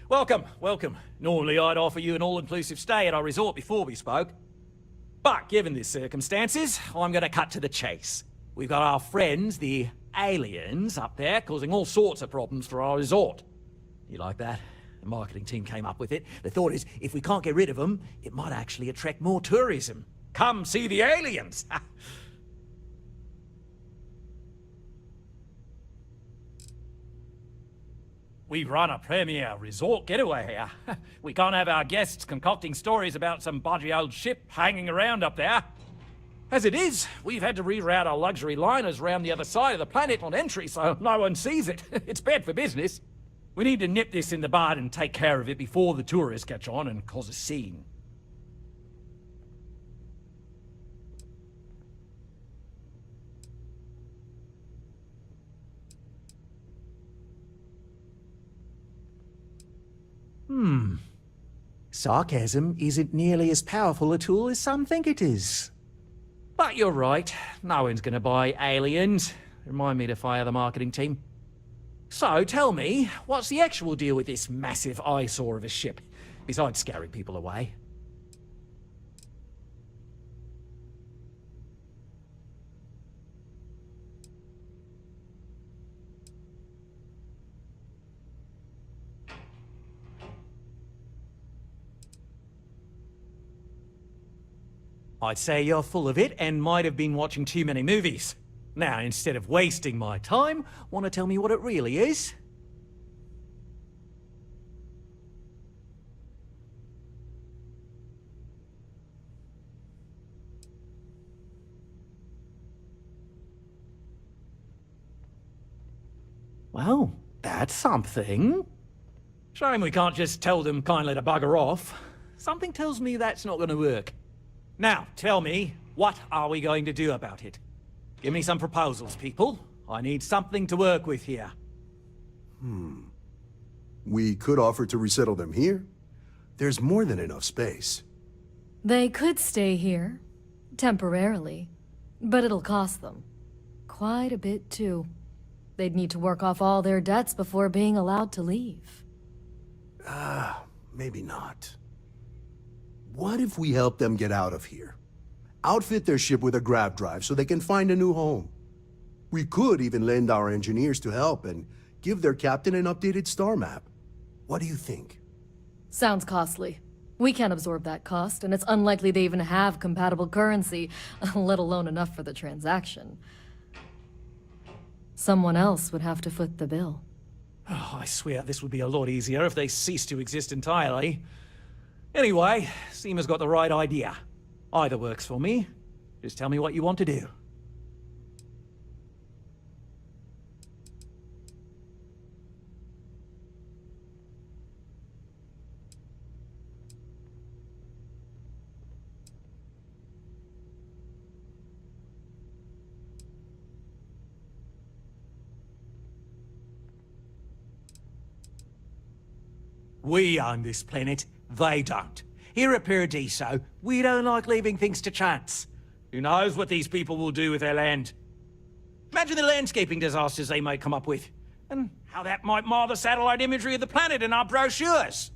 [SPEAKER 4] Welcome, welcome. Normally I'd offer you an all-inclusive stay at our resort before we spoke. But given the circumstances, I'm gonna cut to the chase. We've got our friends, the
[SPEAKER 8] aliens up there causing all sorts of problems for our resort. You like that? The marketing team came up with it. The thought is, if we can't get rid of them, it might actually attract more tourism. Come see the aliens! We run a premier resort getaway here. We can't have our guests concocting stories about some budgy old ship hanging around up there. As it is, we've had to reroute our luxury liners around the other side of the planet on entry so no one sees it. It's bad for business. We need to nip this in the bud and take care of it before the tourists catch on and cause a scene. Sarcasm isn't nearly as powerful a tool as some think it is. But you're right, no one's gonna buy aliens. Remind me to fire the marketing team. So, tell me, what's the actual deal with this massive eyesore of a ship, besides scaring people away? I'd say you're full of it and might have been watching too many movies. Now, instead of wasting my time, want to tell me what it really is? Well, that's something. Shame we can't just tell them kindly to bugger off. Something tells me that's not going to work. Now, tell me, what are we going to do about it? Give me some proposals, people. I need something to work with here.
[SPEAKER 9] We could offer to resettle them here. There's more than enough space.
[SPEAKER 12] They could stay here, temporarily, but it'll cost them. Quite a bit, too. They'd need to work off all their debts before being allowed to leave.
[SPEAKER 9] Maybe not. What if we help them get out of here? Outfit their ship with a grav drive so they can find a new home. We could even lend our engineers to help and give their captain an updated star map. What do you think?
[SPEAKER 12] Sounds costly. We can't absorb that cost, and it's unlikely they even have compatible currency, let alone enough for the transaction. Someone else would have to foot the bill.
[SPEAKER 8] Oh, I swear this would be a lot easier if they ceased to exist entirely. Anyway, Seema's got the right idea. Either works for me. Just tell me what you want to do. We own this planet, they don't. Here at Paradiso, we don't like leaving things to chance. Who knows what these people will do with their land? Imagine the landscaping disasters they might come up with, and how that might mar the satellite imagery of the planet in our brochures.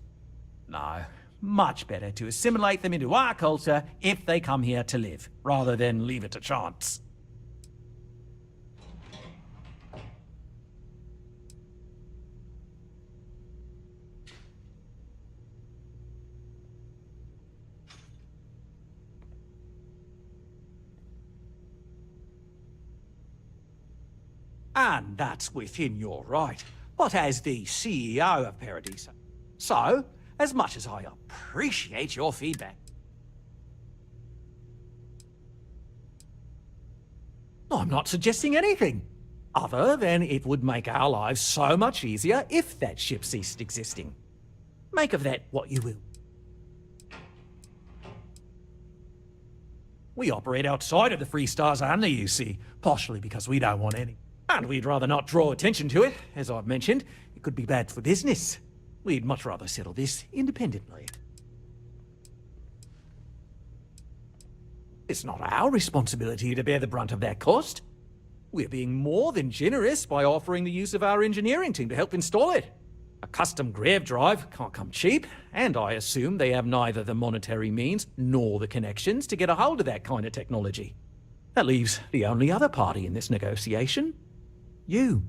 [SPEAKER 8] No, much better to assimilate them into our culture if they come here to live, rather than leave it to chance. And that's within your right, but as the CEO of Paradiso. So, as much as I appreciate your feedback, I'm not suggesting anything, other than it would make our lives so much easier if that ship ceased existing. Make of that what you will. We operate outside of the Free Stars only, you see, partially because we don't want any. And we'd rather not draw attention to it. As I've mentioned, it could be bad for business. We'd much rather settle this independently. It's not our responsibility to bear the brunt of that cost. We're being more than generous by offering the use of our engineering team to help install it. A custom grav drive can't come cheap, and I assume they have neither the monetary means nor the connections to get a hold of that kind of technology. That leaves the only other party in this negotiation. You.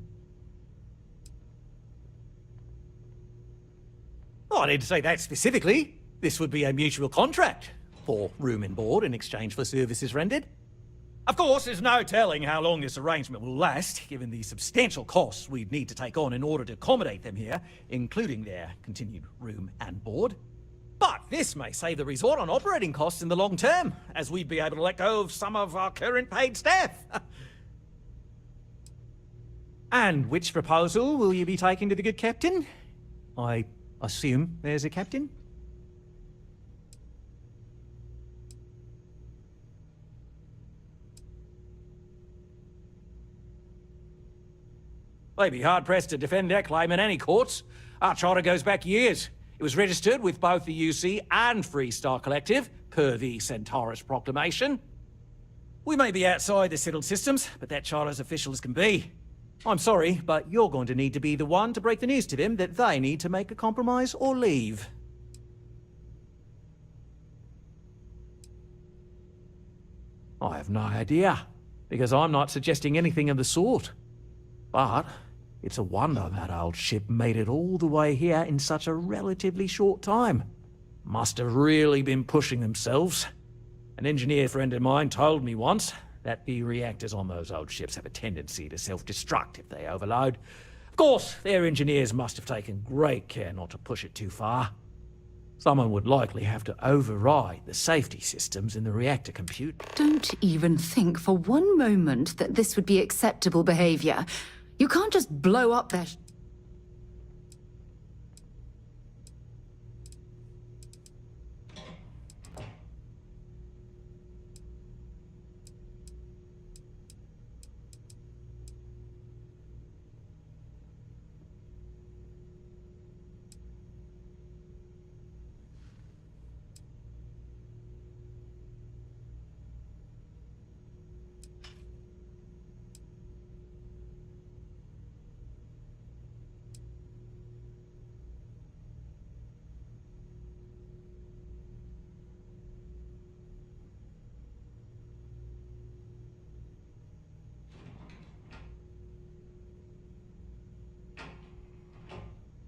[SPEAKER 8] Oh, I didn't say that specifically. This would be a mutual contract for room and board in exchange for services rendered. Of course, there's no telling how long this arrangement will last, given the substantial costs we'd need to take on in order to accommodate them here, including their continued room and board. But this may save the resort on operating costs in the long term, as we'd be able to let go of some of our current paid staff. And which proposal will you be taking to the good captain? I assume there's a captain? They'd be hard-pressed to defend their claim in any courts. Our charter goes back years. It was registered with both the UC and Freestar Collective, per the Centaurus Proclamation. We may be outside the settled systems, but that charter's official as can be. I'm sorry, but you're going to need to be the one to break the news to them that they need to make a compromise or leave. I have no idea, because I'm not suggesting anything of the sort. But it's a wonder that old ship made it all the way here in such a relatively short time. Must have really been pushing themselves. An engineer friend of mine told me once that the reactors on those old ships have a tendency to self-destruct if they overload. Of course, their engineers must have taken great care not to push it too far. Someone would likely have to override the safety systems in the reactor compute.
[SPEAKER 16] Don't even think for one moment that this would be acceptable behavior. You can't just blow up their...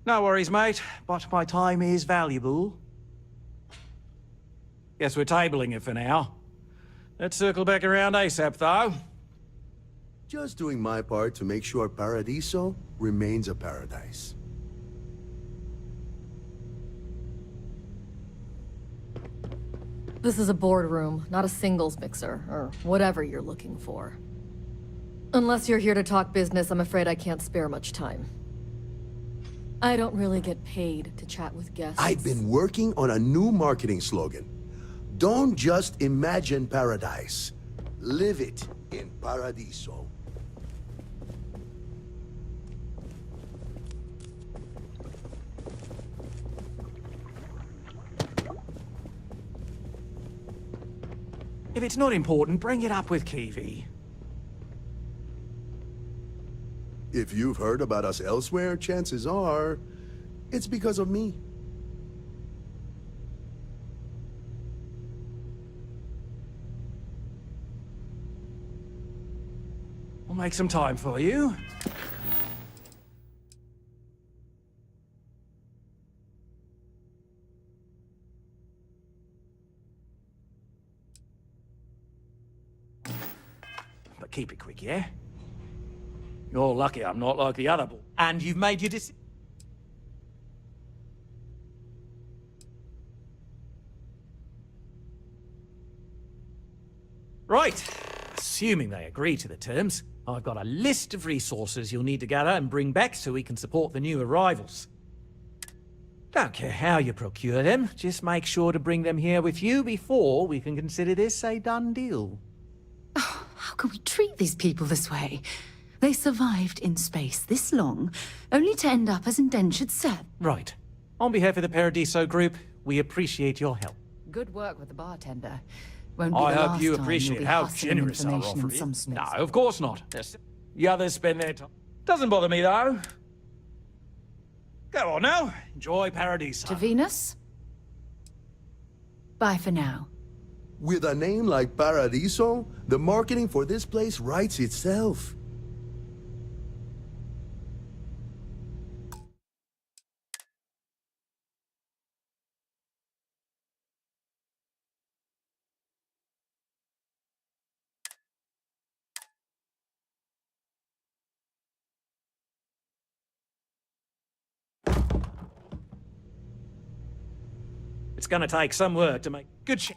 [SPEAKER 8] No worries, mate, but my time is valuable. Guess we're tabling it for now. Let's circle back around ASAP, though.
[SPEAKER 9] Just doing my part to make sure Paradiso remains a paradise.
[SPEAKER 12] This is a boardroom, not a singles mixer, or whatever you're looking for. Unless you're here to talk business, I'm afraid I can't spare much time. I don't really get paid to chat with guests.
[SPEAKER 9] I've been working on a new marketing slogan. Don't just imagine paradise. Live it in Paradiso.
[SPEAKER 8] If it's not important, bring it up with Kiwi.
[SPEAKER 9] If you've heard about us elsewhere, chances are it's because of me.
[SPEAKER 8] We'll make some time for you. But keep it quick, yeah? You're lucky I'm not like the other boy. And you've made your decision. Right. Assuming they agree to the terms, I've got a list of resources you'll need to gather and bring back so we can support the new arrivals. Don't care how you procure them, just make sure to bring them here with you before we can consider this a done deal.
[SPEAKER 16] Oh, how can we treat these people this way? They survived in space this long, only to end up as indentured servants.
[SPEAKER 8] Right. On behalf of the Paradiso Group, we appreciate your help.
[SPEAKER 16] Good work with the bartender. Won't be
[SPEAKER 8] I
[SPEAKER 16] the
[SPEAKER 8] hope
[SPEAKER 16] last
[SPEAKER 8] you
[SPEAKER 16] time
[SPEAKER 8] appreciate
[SPEAKER 16] you'll be
[SPEAKER 8] how
[SPEAKER 16] hustling
[SPEAKER 8] generous our
[SPEAKER 16] information
[SPEAKER 8] offer
[SPEAKER 16] in
[SPEAKER 8] is.
[SPEAKER 16] some
[SPEAKER 8] No,
[SPEAKER 16] space.
[SPEAKER 8] of course not. The others spend their time. Doesn't bother me, though. Go on now. Enjoy Paradiso.
[SPEAKER 16] To Venus? Bye for now.
[SPEAKER 9] With a name like Paradiso, the marketing for this place writes itself.
[SPEAKER 8] It's gonna take some work to make good shit.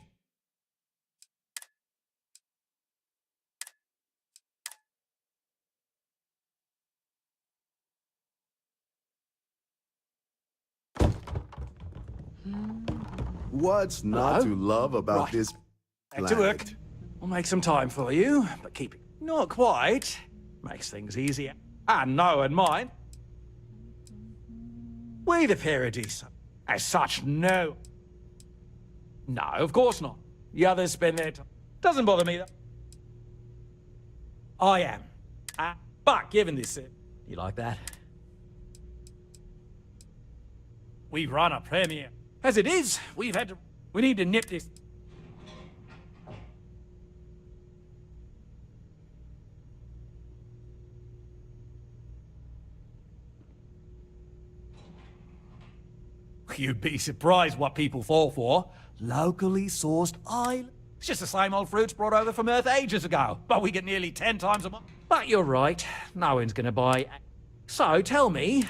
[SPEAKER 9] What's not
[SPEAKER 8] Hello?
[SPEAKER 9] to love about
[SPEAKER 8] Right.
[SPEAKER 9] this
[SPEAKER 8] Back to work.
[SPEAKER 9] planet?
[SPEAKER 8] We'll make some time for you, but keep it not quite. Makes things easier. And knowing mine. We the Paradiso. As such, no. No, of course not. The others spend their time. Doesn't bother me, though. I am. But given this, you like that? We run a premiere. As it is, we need to nip this. You'd be surprised what people fall for. Locally sourced oil. It's just the same old fruits brought over from Earth ages ago, but we get nearly 10 times a month. But you're right, no one's gonna buy. So tell me.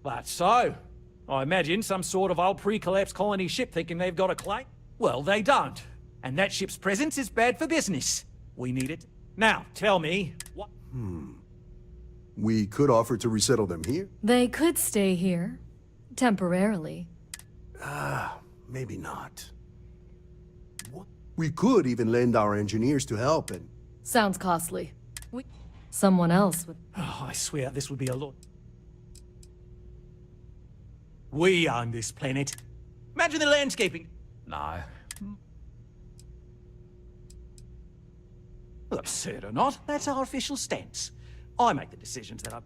[SPEAKER 8] That's so. I imagine some sort of old pre-collapse colony ship thinking they've got a claim. Well, they don't. And that ship's presence is bad for business. We need it. Now, tell me, what?
[SPEAKER 9] We could offer to resettle them here.
[SPEAKER 12] They could stay here. Temporarily.
[SPEAKER 9] Maybe not. We could even lend our engineers to help and...
[SPEAKER 12] Sounds costly. Someone else would...
[SPEAKER 8] Oh, I swear this would be a lot. We own this planet. Imagine the landscaping. No. Absurd or not, that's our official stance. I make the decisions that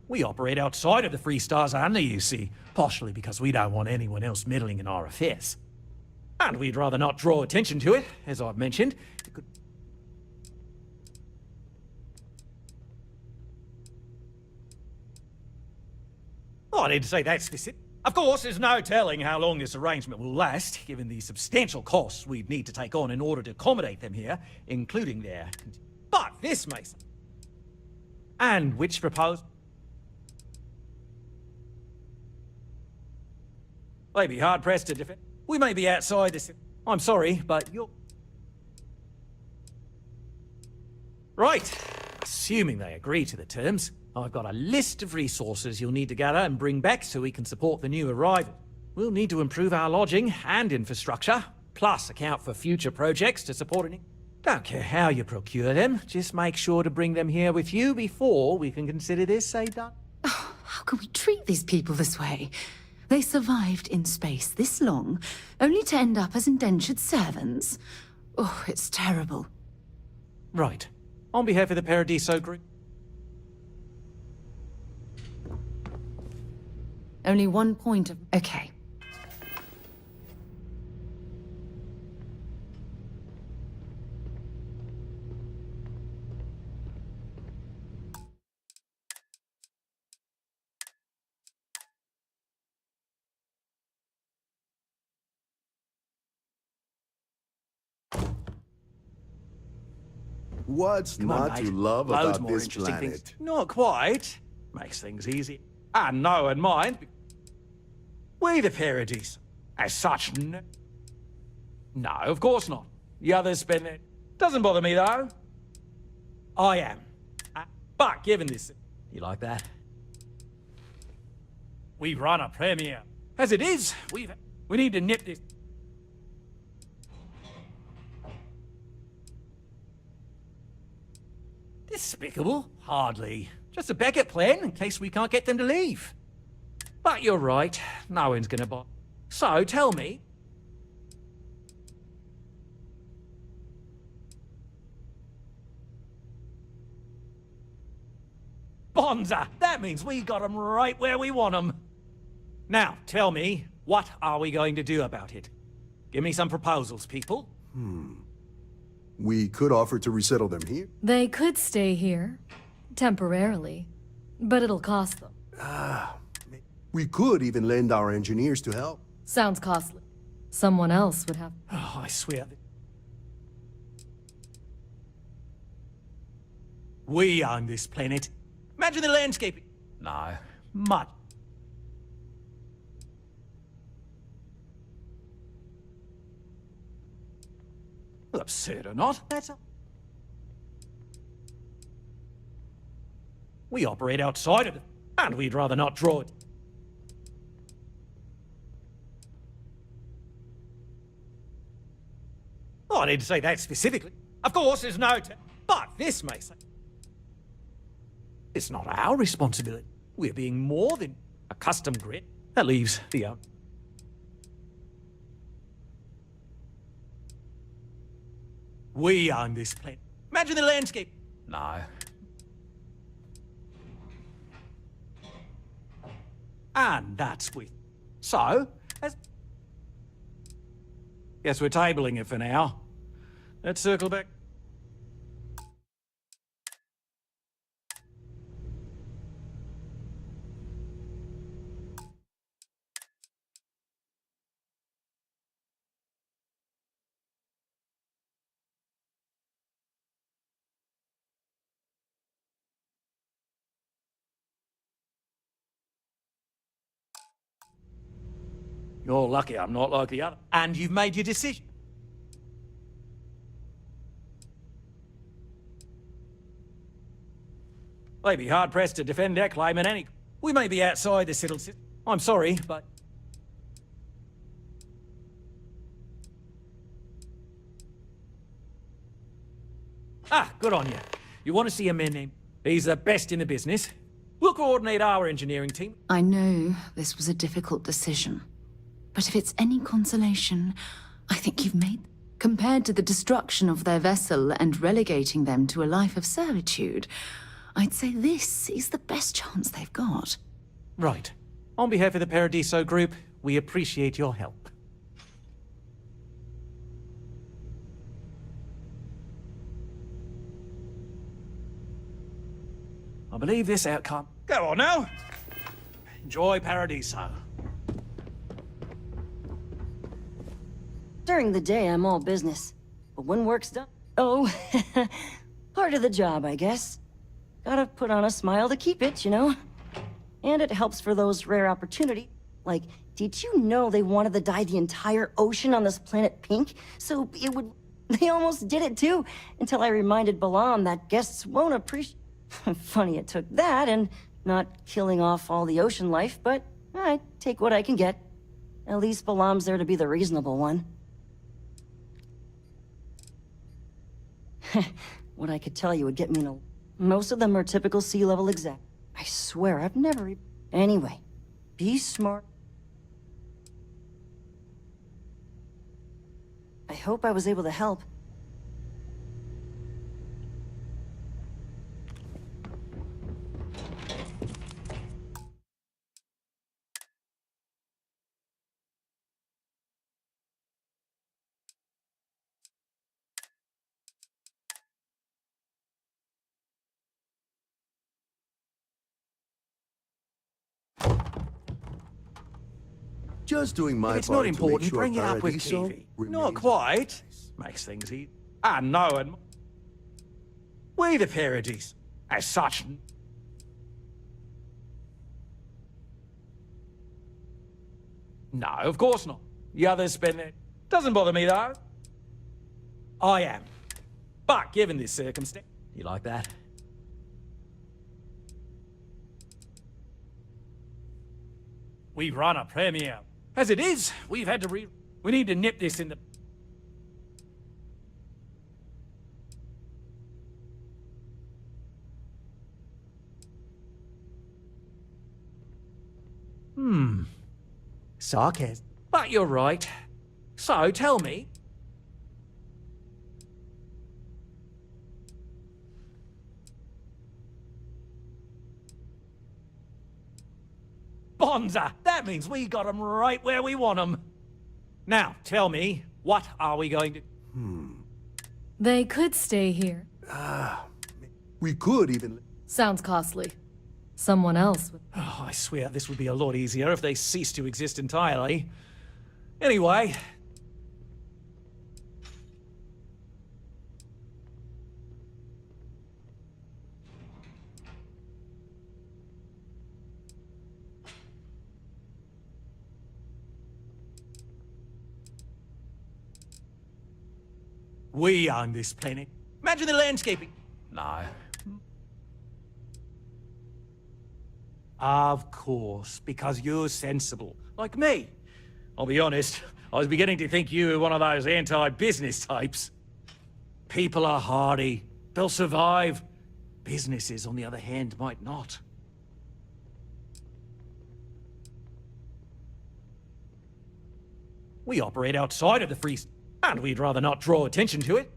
[SPEAKER 8] We operate outside of the Free Stars only, you see, partially because we don't want anyone else meddling in our affairs. And we'd rather not draw attention to it, as I've mentioned. It could... Oh, I need to say that specific. Of course, there's no telling how long this arrangement will last, given the substantial costs we'd need to take on in order to accommodate them here, including their... But this makes... And which proposal? They'd be hard-pressed to defend. We may be outside this... I'm sorry, but you're... Right. Assuming they agree to the terms, I've got a list of resources you'll need to gather and bring back so we can support the new arrival. We'll need to improve our lodging and infrastructure, plus account for future projects to support it. Don't care how you procure them, just make sure to bring them here with you before we can consider this, say, done.
[SPEAKER 16] How can we treat these people this way? They survived in space this long, only to end up as indentured servants. Oh, it's terrible.
[SPEAKER 8] Right. On behalf of the Paradiso Group...
[SPEAKER 16] Only one point of... Okay.
[SPEAKER 9] What's
[SPEAKER 8] Come on,
[SPEAKER 9] not
[SPEAKER 8] mate.
[SPEAKER 9] to love
[SPEAKER 8] Loads
[SPEAKER 9] about
[SPEAKER 8] more
[SPEAKER 9] this
[SPEAKER 8] interesting
[SPEAKER 9] planet?
[SPEAKER 8] things. Not quite. Makes things easy. And no, and mind. We the Paradiso. As such, no. No, of course not. The others spend their... Doesn't bother me, though. I am. But given this... You like that? We run a premiere. As it is, we need to nip this... Despicable? Hardly. Just a backup plan in case we can't get them to leave. But you're right, no one's gonna buy. So tell me... Bonza! That means we got them right where we want them. Now, tell me, what are we going to do about it? Give me some proposals, people.
[SPEAKER 9] We could offer to resettle them here.
[SPEAKER 12] They could stay here. Temporarily. But it'll cost them.
[SPEAKER 9] We could even lend our engineers to help.
[SPEAKER 12] Sounds costly. Someone else would have...
[SPEAKER 8] Oh, I swear. We own this planet. Imagine the landscape. No. Mud. Well, absurd or not, that's a... We operate outside of it, and we'd rather not draw it. Oh, I didn't say that specifically. Of course, there's no... But this may say... It's not our responsibility. We're being more than a custom grid. That leaves the owner. We own this planet. Imagine the landscape. No. And that's with... So, as... Guess we're tabling it for now. Let's circle back. You're lucky I'm not like the other. And you've made your decision. They'd be hard-pressed to defend their claim in any... We may be outside the settled system. I'm sorry, but... Ah, good on you. You want to see a man named... He's the best in the business. We'll coordinate our engineering team.
[SPEAKER 16] I know this was a difficult decision. But if it's any consolation, I think you've made... Compared to the destruction of their vessel and relegating them to a life of servitude, I'd say this is the best chance they've got.
[SPEAKER 8] Right. On behalf of the Paradiso Group, we appreciate your help. I believe this outcome... Go on now! Enjoy Paradiso.
[SPEAKER 10] During the day, I'm all business. But when work's done... Oh, part of the job, I guess. Gotta put on a smile to keep it, you know? And it helps for those rare opportunities. Like, did you know they wanted to dye the entire ocean on this planet pink? So it would... They almost did it too, until I reminded Balam that guests won't appreciate... Funny it took that, and not killing off all the ocean life, but I take what I can get. At least Balam's there to be the reasonable one. What I could tell you would get me in a... Most of them are typical sea-level exec. I swear, I've never... Anyway, be smart. I hope I was able to help.
[SPEAKER 9] Just doing my
[SPEAKER 8] If it's
[SPEAKER 9] part
[SPEAKER 8] not
[SPEAKER 9] to make
[SPEAKER 8] important,
[SPEAKER 9] sure
[SPEAKER 8] bring it up with
[SPEAKER 9] Paradiso
[SPEAKER 8] Kiwi.
[SPEAKER 9] remains-
[SPEAKER 8] Not quite. Makes things easy. I know, and... We the Paradise, as such... No, of course not. The others spend it. Doesn't bother me, though. I am. But given this circumstance... You like that? We've run a premiere. As it is, we've had to We need to nip this in the... Sarcasm. But you're right. So, tell me... Bonza! That means we got them right where we want them. Now, tell me, what are we going to...
[SPEAKER 12] They could stay here.
[SPEAKER 9] We could even...
[SPEAKER 12] Sounds costly. Someone else would...
[SPEAKER 8] Oh, I swear this would be a lot easier if they ceased to exist entirely. Anyway, We own this planet. Imagine the landscaping.
[SPEAKER 4] No.
[SPEAKER 8] Of course, because you're sensible, like me. I'll be honest, I was beginning to think you were one of those anti-business types. People are hardy. They'll survive. Businesses, on the other hand, might not. We operate outside of the free... and we'd rather not draw attention to it.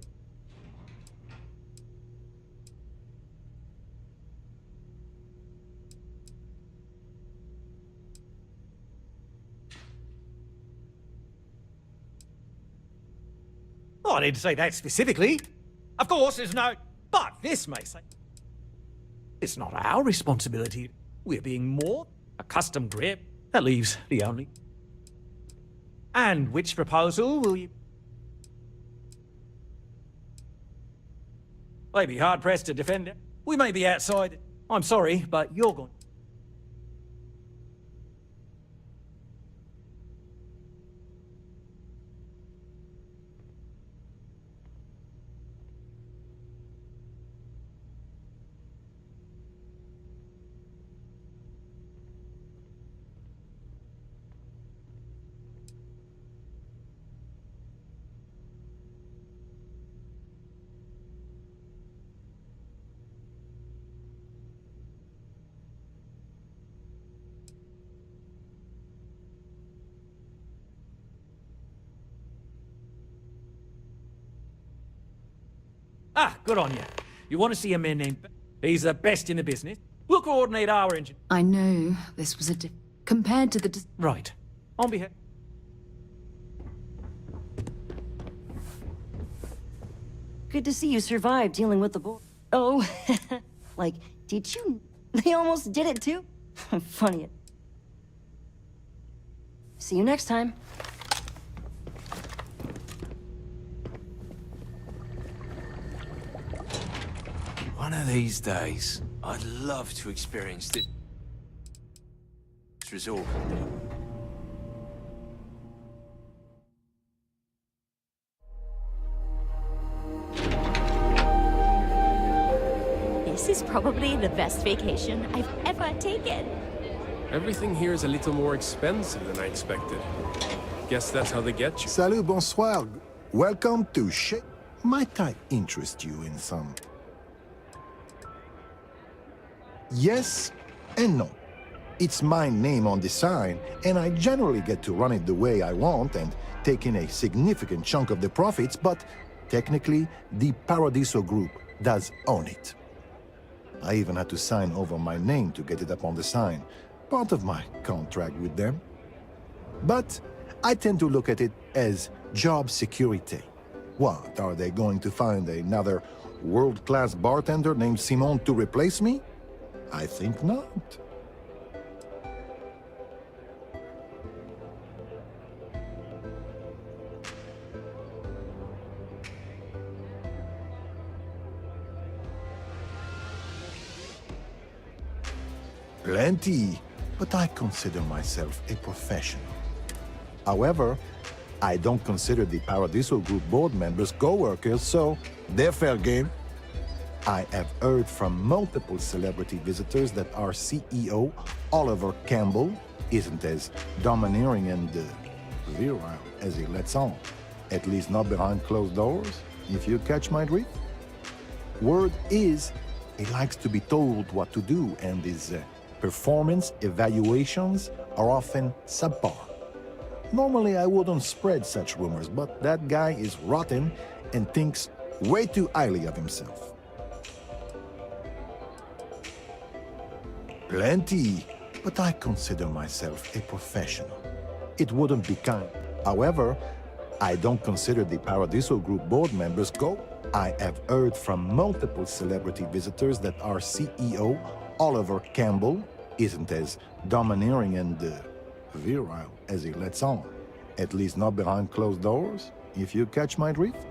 [SPEAKER 8] Oh, I didn't say that specifically. Of course, there's no... But this may say... It's not our responsibility. We're being more a custom grip. That leaves the only... And which proposal will you... They'd be hard-pressed to defend it. We may be outside. I'm sorry, but you're going... Ah, good on you. You want to see a man named... He's the best in the business. We'll coordinate our engine.
[SPEAKER 16] I know this was compared to the...
[SPEAKER 8] Right. On behalf...
[SPEAKER 10] Good to see you survived dealing with the boy. Oh, like, did you... They almost did it too? Funny. See you next time.
[SPEAKER 5] One of these days, I'd love to experience this resort.
[SPEAKER 20] This is probably the best vacation I've ever taken.
[SPEAKER 13] Everything here is a little more expensive than I expected. Guess that's how they get you.
[SPEAKER 14] Salut, bonsoir. Welcome to Might I interest you in some... Yes and no. It's my name on the sign, and I generally get to run it the way I want and take in a significant chunk of the profits, but technically, the Paradiso Group does own it. I even had to sign over my name to get it up on the sign, part of my contract with them. But I tend to look at it as job security. What, are they going to find another world-class bartender named Simon to replace me? I think not. Plenty, but I consider myself a professional. However, I don't consider the Paradiso Group board members co-workers, so they're fair game. I have heard from multiple celebrity visitors that our CEO, Oliver Campbell, isn't as domineering and virile as he lets on. At least not behind closed doors, if you catch my drift. Word is, he likes to be told what to do, and his performance evaluations are often subpar. Normally, I wouldn't spread such rumors, but that guy is rotten and thinks way too highly of himself. Plenty, but I consider myself a professional. It wouldn't be kind. However, I don't consider the Paradiso Group board members I have heard from multiple celebrity visitors that our CEO, Oliver Campbell, isn't as domineering and virile as he lets on. At least not behind closed doors, if you catch my drift.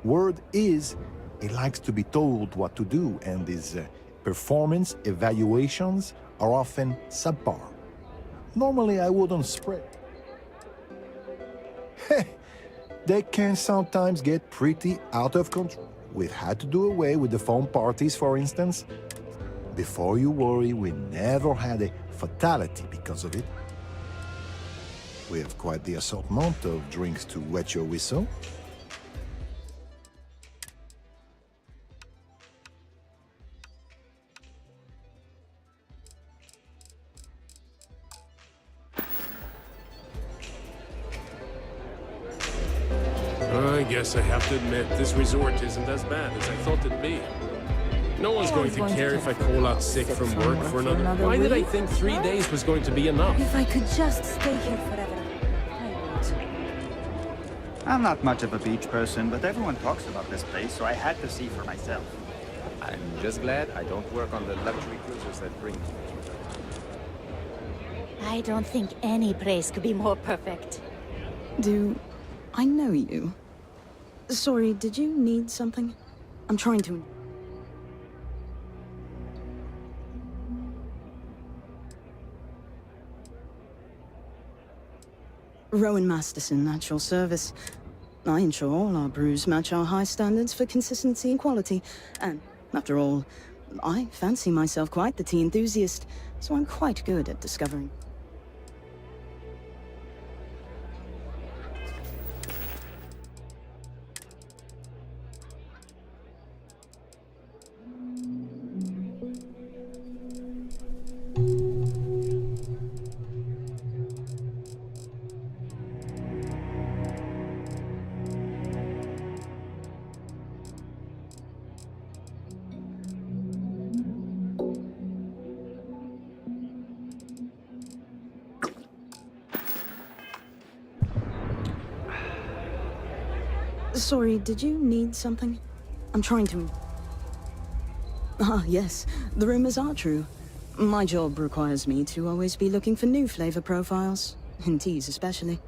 [SPEAKER 14] Word is, he likes to be told what to do, and his performance evaluations are often subpar. Normally, I wouldn't spread. they can sometimes get pretty out of control. We've had to do away with the phone parties, for instance. Before you worry, we never had a fatality because of it. We have quite the assortment of drinks to wet your whistle.
[SPEAKER 13] I guess I have to admit, this resort isn't as bad as I thought it'd be. No one's going to care if I call out sick from work for another... Why did I think 3 days was going to be enough?
[SPEAKER 22] If I could just stay here forever, I would.
[SPEAKER 19] I'm not much of a beach person, but everyone talks about this place, so I had to see for myself.
[SPEAKER 7] I'm just glad I don't work on the luxury cruisers that bring me.
[SPEAKER 22] I don't think any place could be more perfect.
[SPEAKER 10] Do I know you? Sorry, did you need something? I'm trying to... Rowan Masterson, at your service. I ensure all our brews match our high standards for consistency and quality. And, after all, I fancy myself quite the tea enthusiast, so I'm quite good at discovering. Sorry, did you need something? I'm trying to... Ah, yes. The rumors are true. My job requires me to always be looking for new flavor profiles, in teas especially.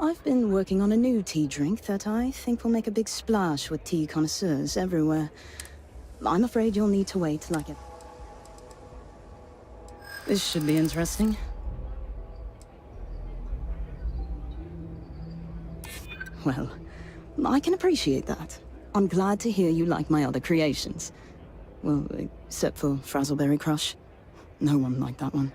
[SPEAKER 10] I've been working on a new tea drink that I think will make a big splash with tea connoisseurs everywhere. I'm afraid you'll need to wait like it. This should be interesting. Well, I can appreciate that. I'm glad to hear you like my other creations. Well, except for Frazzleberry Crush. No one liked that one.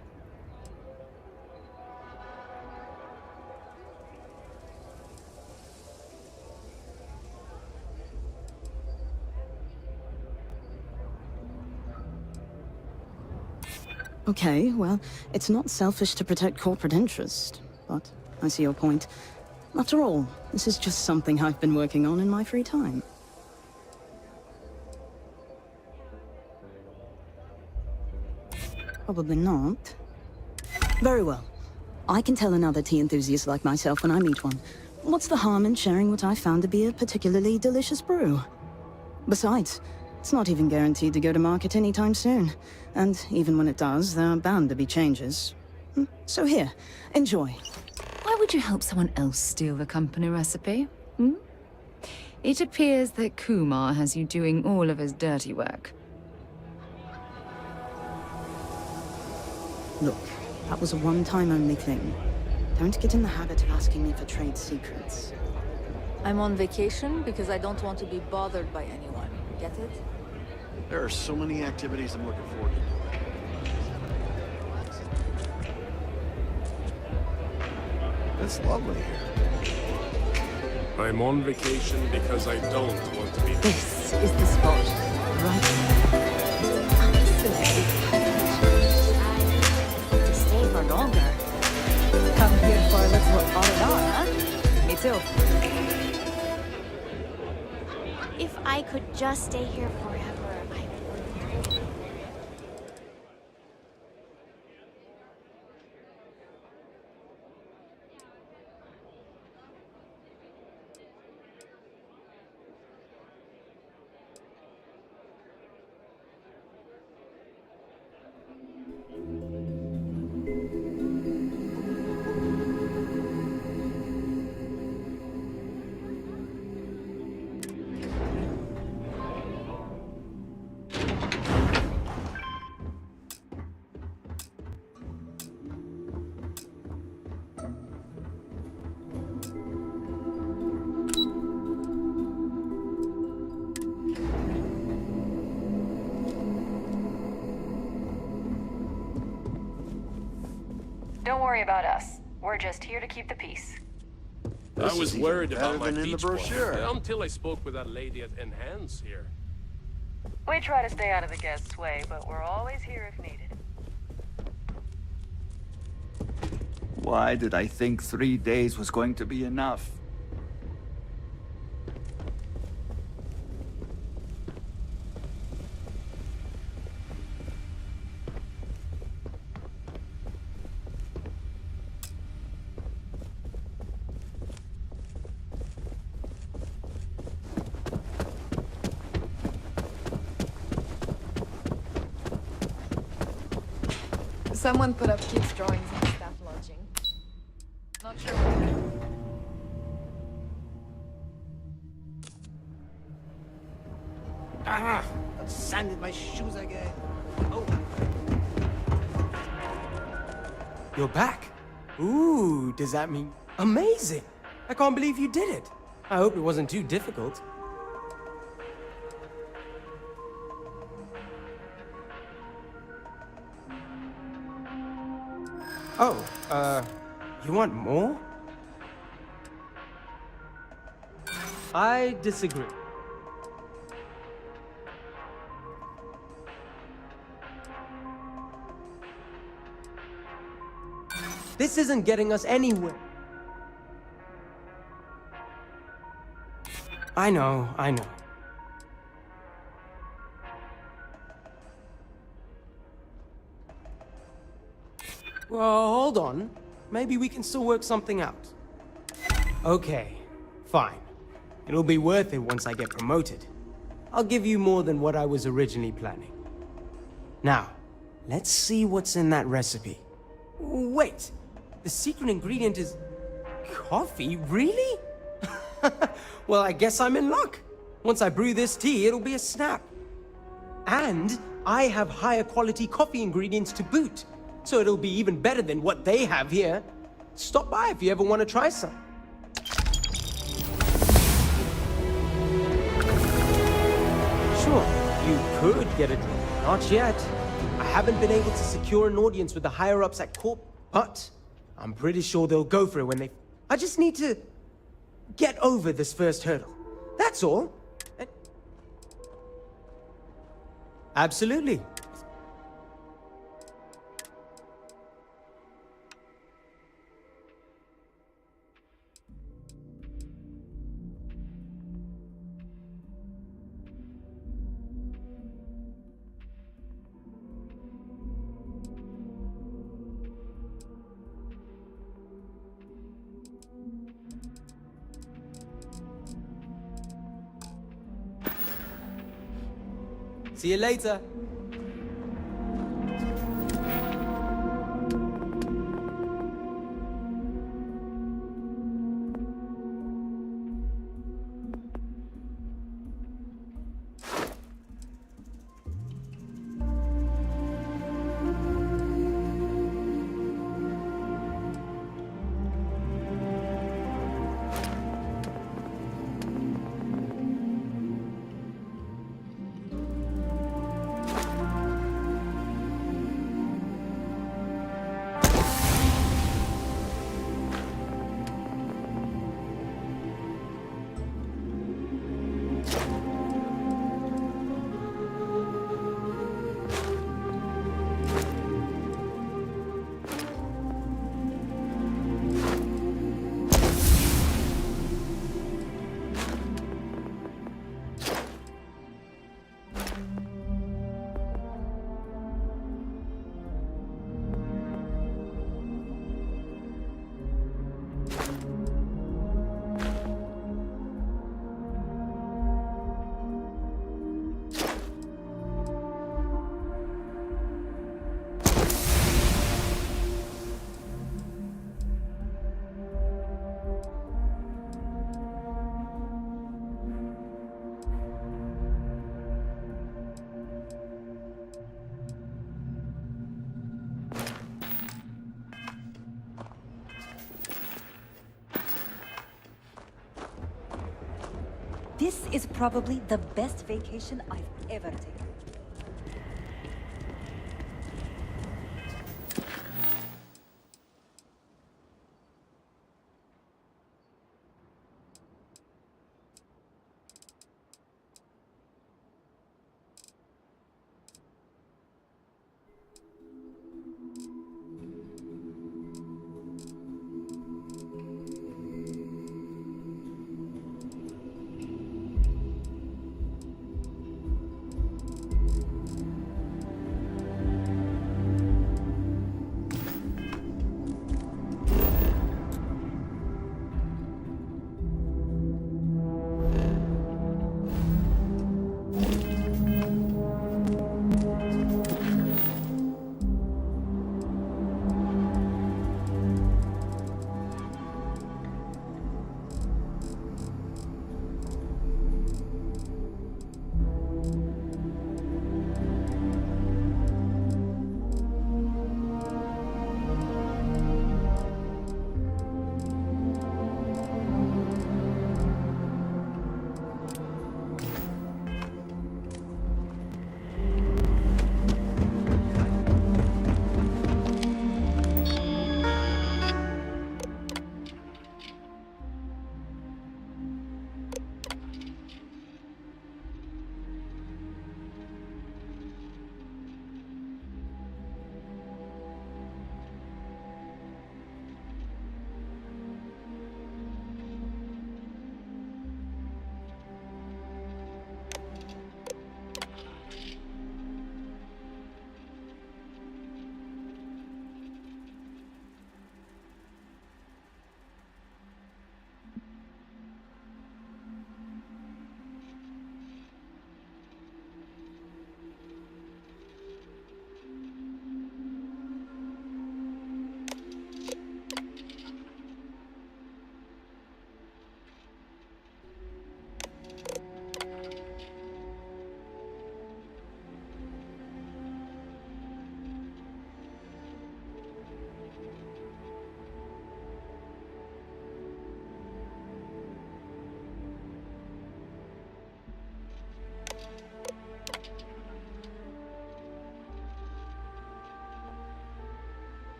[SPEAKER 10] Okay, well, it's not selfish to protect corporate interest, but I see your point. After all, this is just something I've been working on in my free time. Probably not. Very well. I can tell another tea enthusiast like myself when I meet one. What's the harm in sharing what I found to be a particularly delicious brew? Besides, it's not even guaranteed to go to market anytime soon. And even when it does, there are bound to be changes. So here, enjoy.
[SPEAKER 1] Why would you help someone else steal the company recipe? Hmm? It appears that Kumar has you doing all of his dirty work.
[SPEAKER 10] Look, that was a one-time only thing. Don't get in the habit of asking me for trade secrets.
[SPEAKER 11] I'm on vacation because I don't want to be bothered by anyone. Get it?
[SPEAKER 23] There are so many activities I'm looking forward to doing.
[SPEAKER 14] It's lovely here.
[SPEAKER 13] I'm on vacation because I don't want to be...
[SPEAKER 1] This is the spot, right here. Absolutely perfect. To stay for longer. Come here for a little R&R, huh? Me too.
[SPEAKER 15] If I could just stay here forever, I would.
[SPEAKER 2] worry about us. We're just here to keep the peace.
[SPEAKER 13] I was worried about my
[SPEAKER 23] than in the
[SPEAKER 13] beach ball
[SPEAKER 23] brochure.
[SPEAKER 13] until I spoke with that lady at Enhance here.
[SPEAKER 2] We try to stay out of the guest's way, but we're always here if needed.
[SPEAKER 19] Why did I think 3 days was going to be enough?
[SPEAKER 11] Someone put up kids' drawings in staff lodging. Not sure why.
[SPEAKER 3] Ah! That sand in my shoes again. Oh.
[SPEAKER 17] You're back? Ooh, does that mean... Amazing! I can't believe you did it. I hope it wasn't too difficult. Oh, you want more? I disagree. This isn't getting us anywhere. I know, I know. Well, hold on. Maybe we can still work something out. Okay, fine. It'll be worth it once I get promoted. I'll give you more than what I was originally planning. Now, let's see what's in that recipe. Wait, the secret ingredient is... coffee? Really? Well, I guess I'm in luck. Once I brew this tea, it'll be a snap. And I have higher quality coffee ingredients to boot. So it'll be even better than what they have here. Stop by if you ever want to try some. Sure, you could get it. Not yet. I haven't been able to secure an audience with the higher-ups at Corp, but I'm pretty sure they'll go for it when they... I just need to get over this first hurdle. That's all. Absolutely. See you later.
[SPEAKER 18] This is probably the best vacation I've ever taken.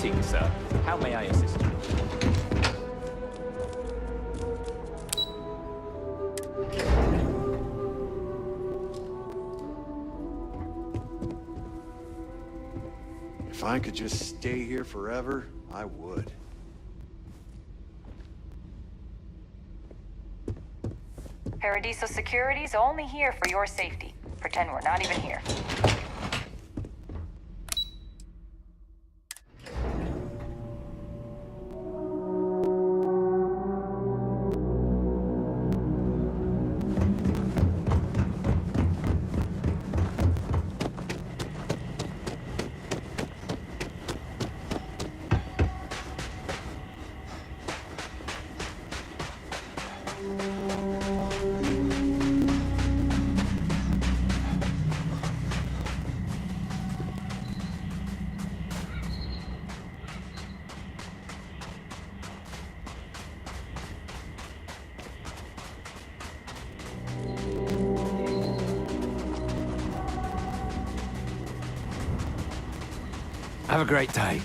[SPEAKER 7] Greetings, sir. How may I assist you?
[SPEAKER 23] If I could just stay here forever, I would.
[SPEAKER 2] Paradiso Security's only here for your safety. Pretend we're not even here.
[SPEAKER 5] Have a great day.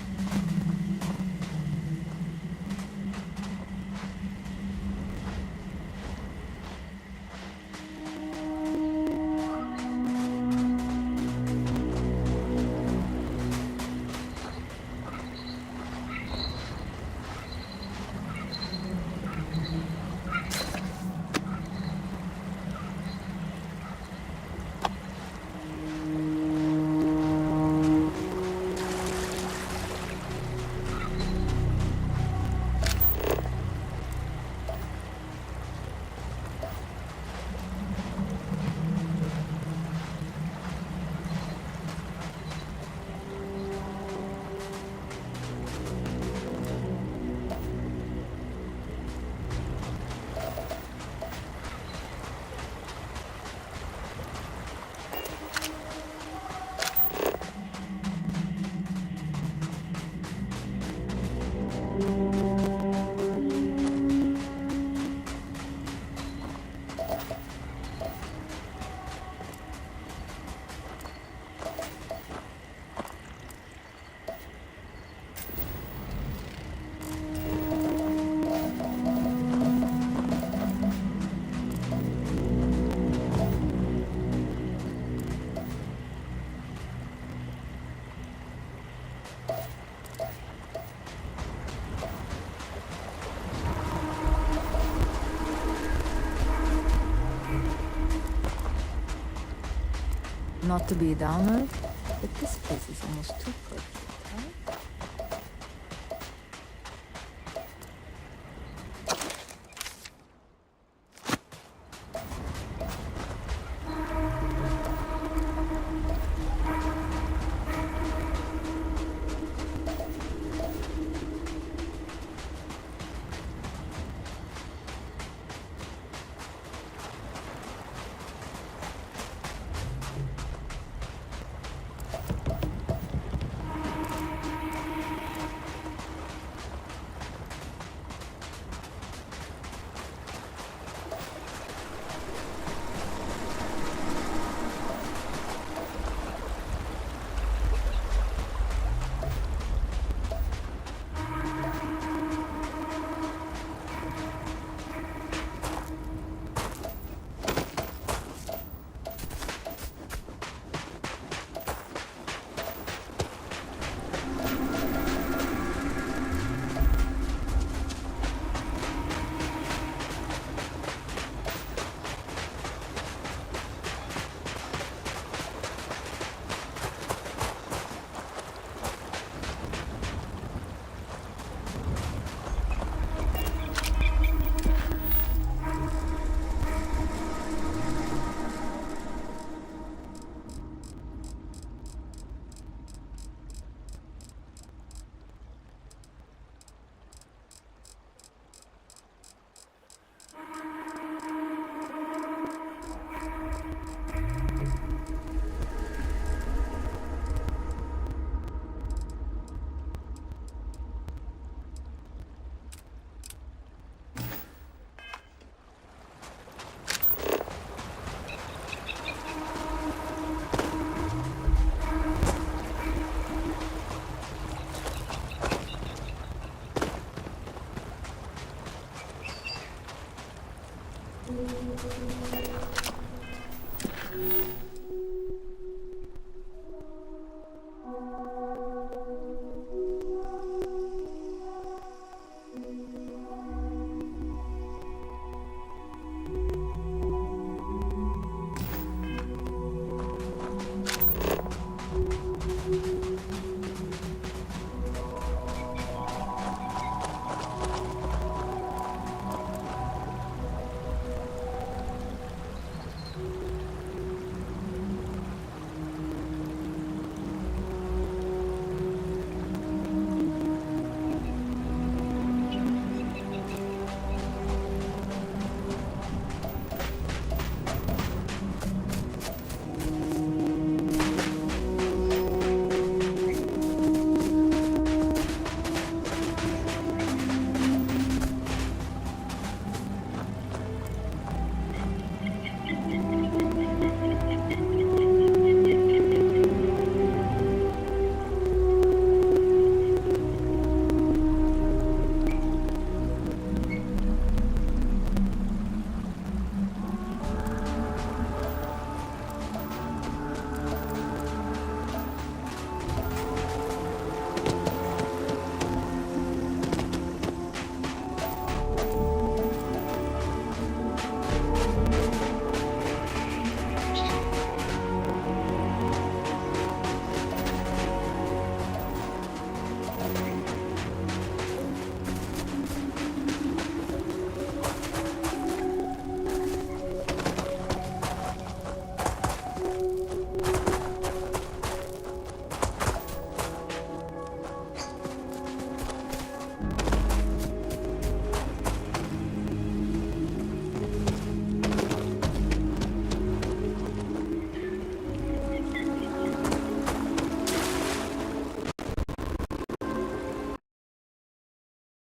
[SPEAKER 11] Not to be a downer, but this place is almost too perfect.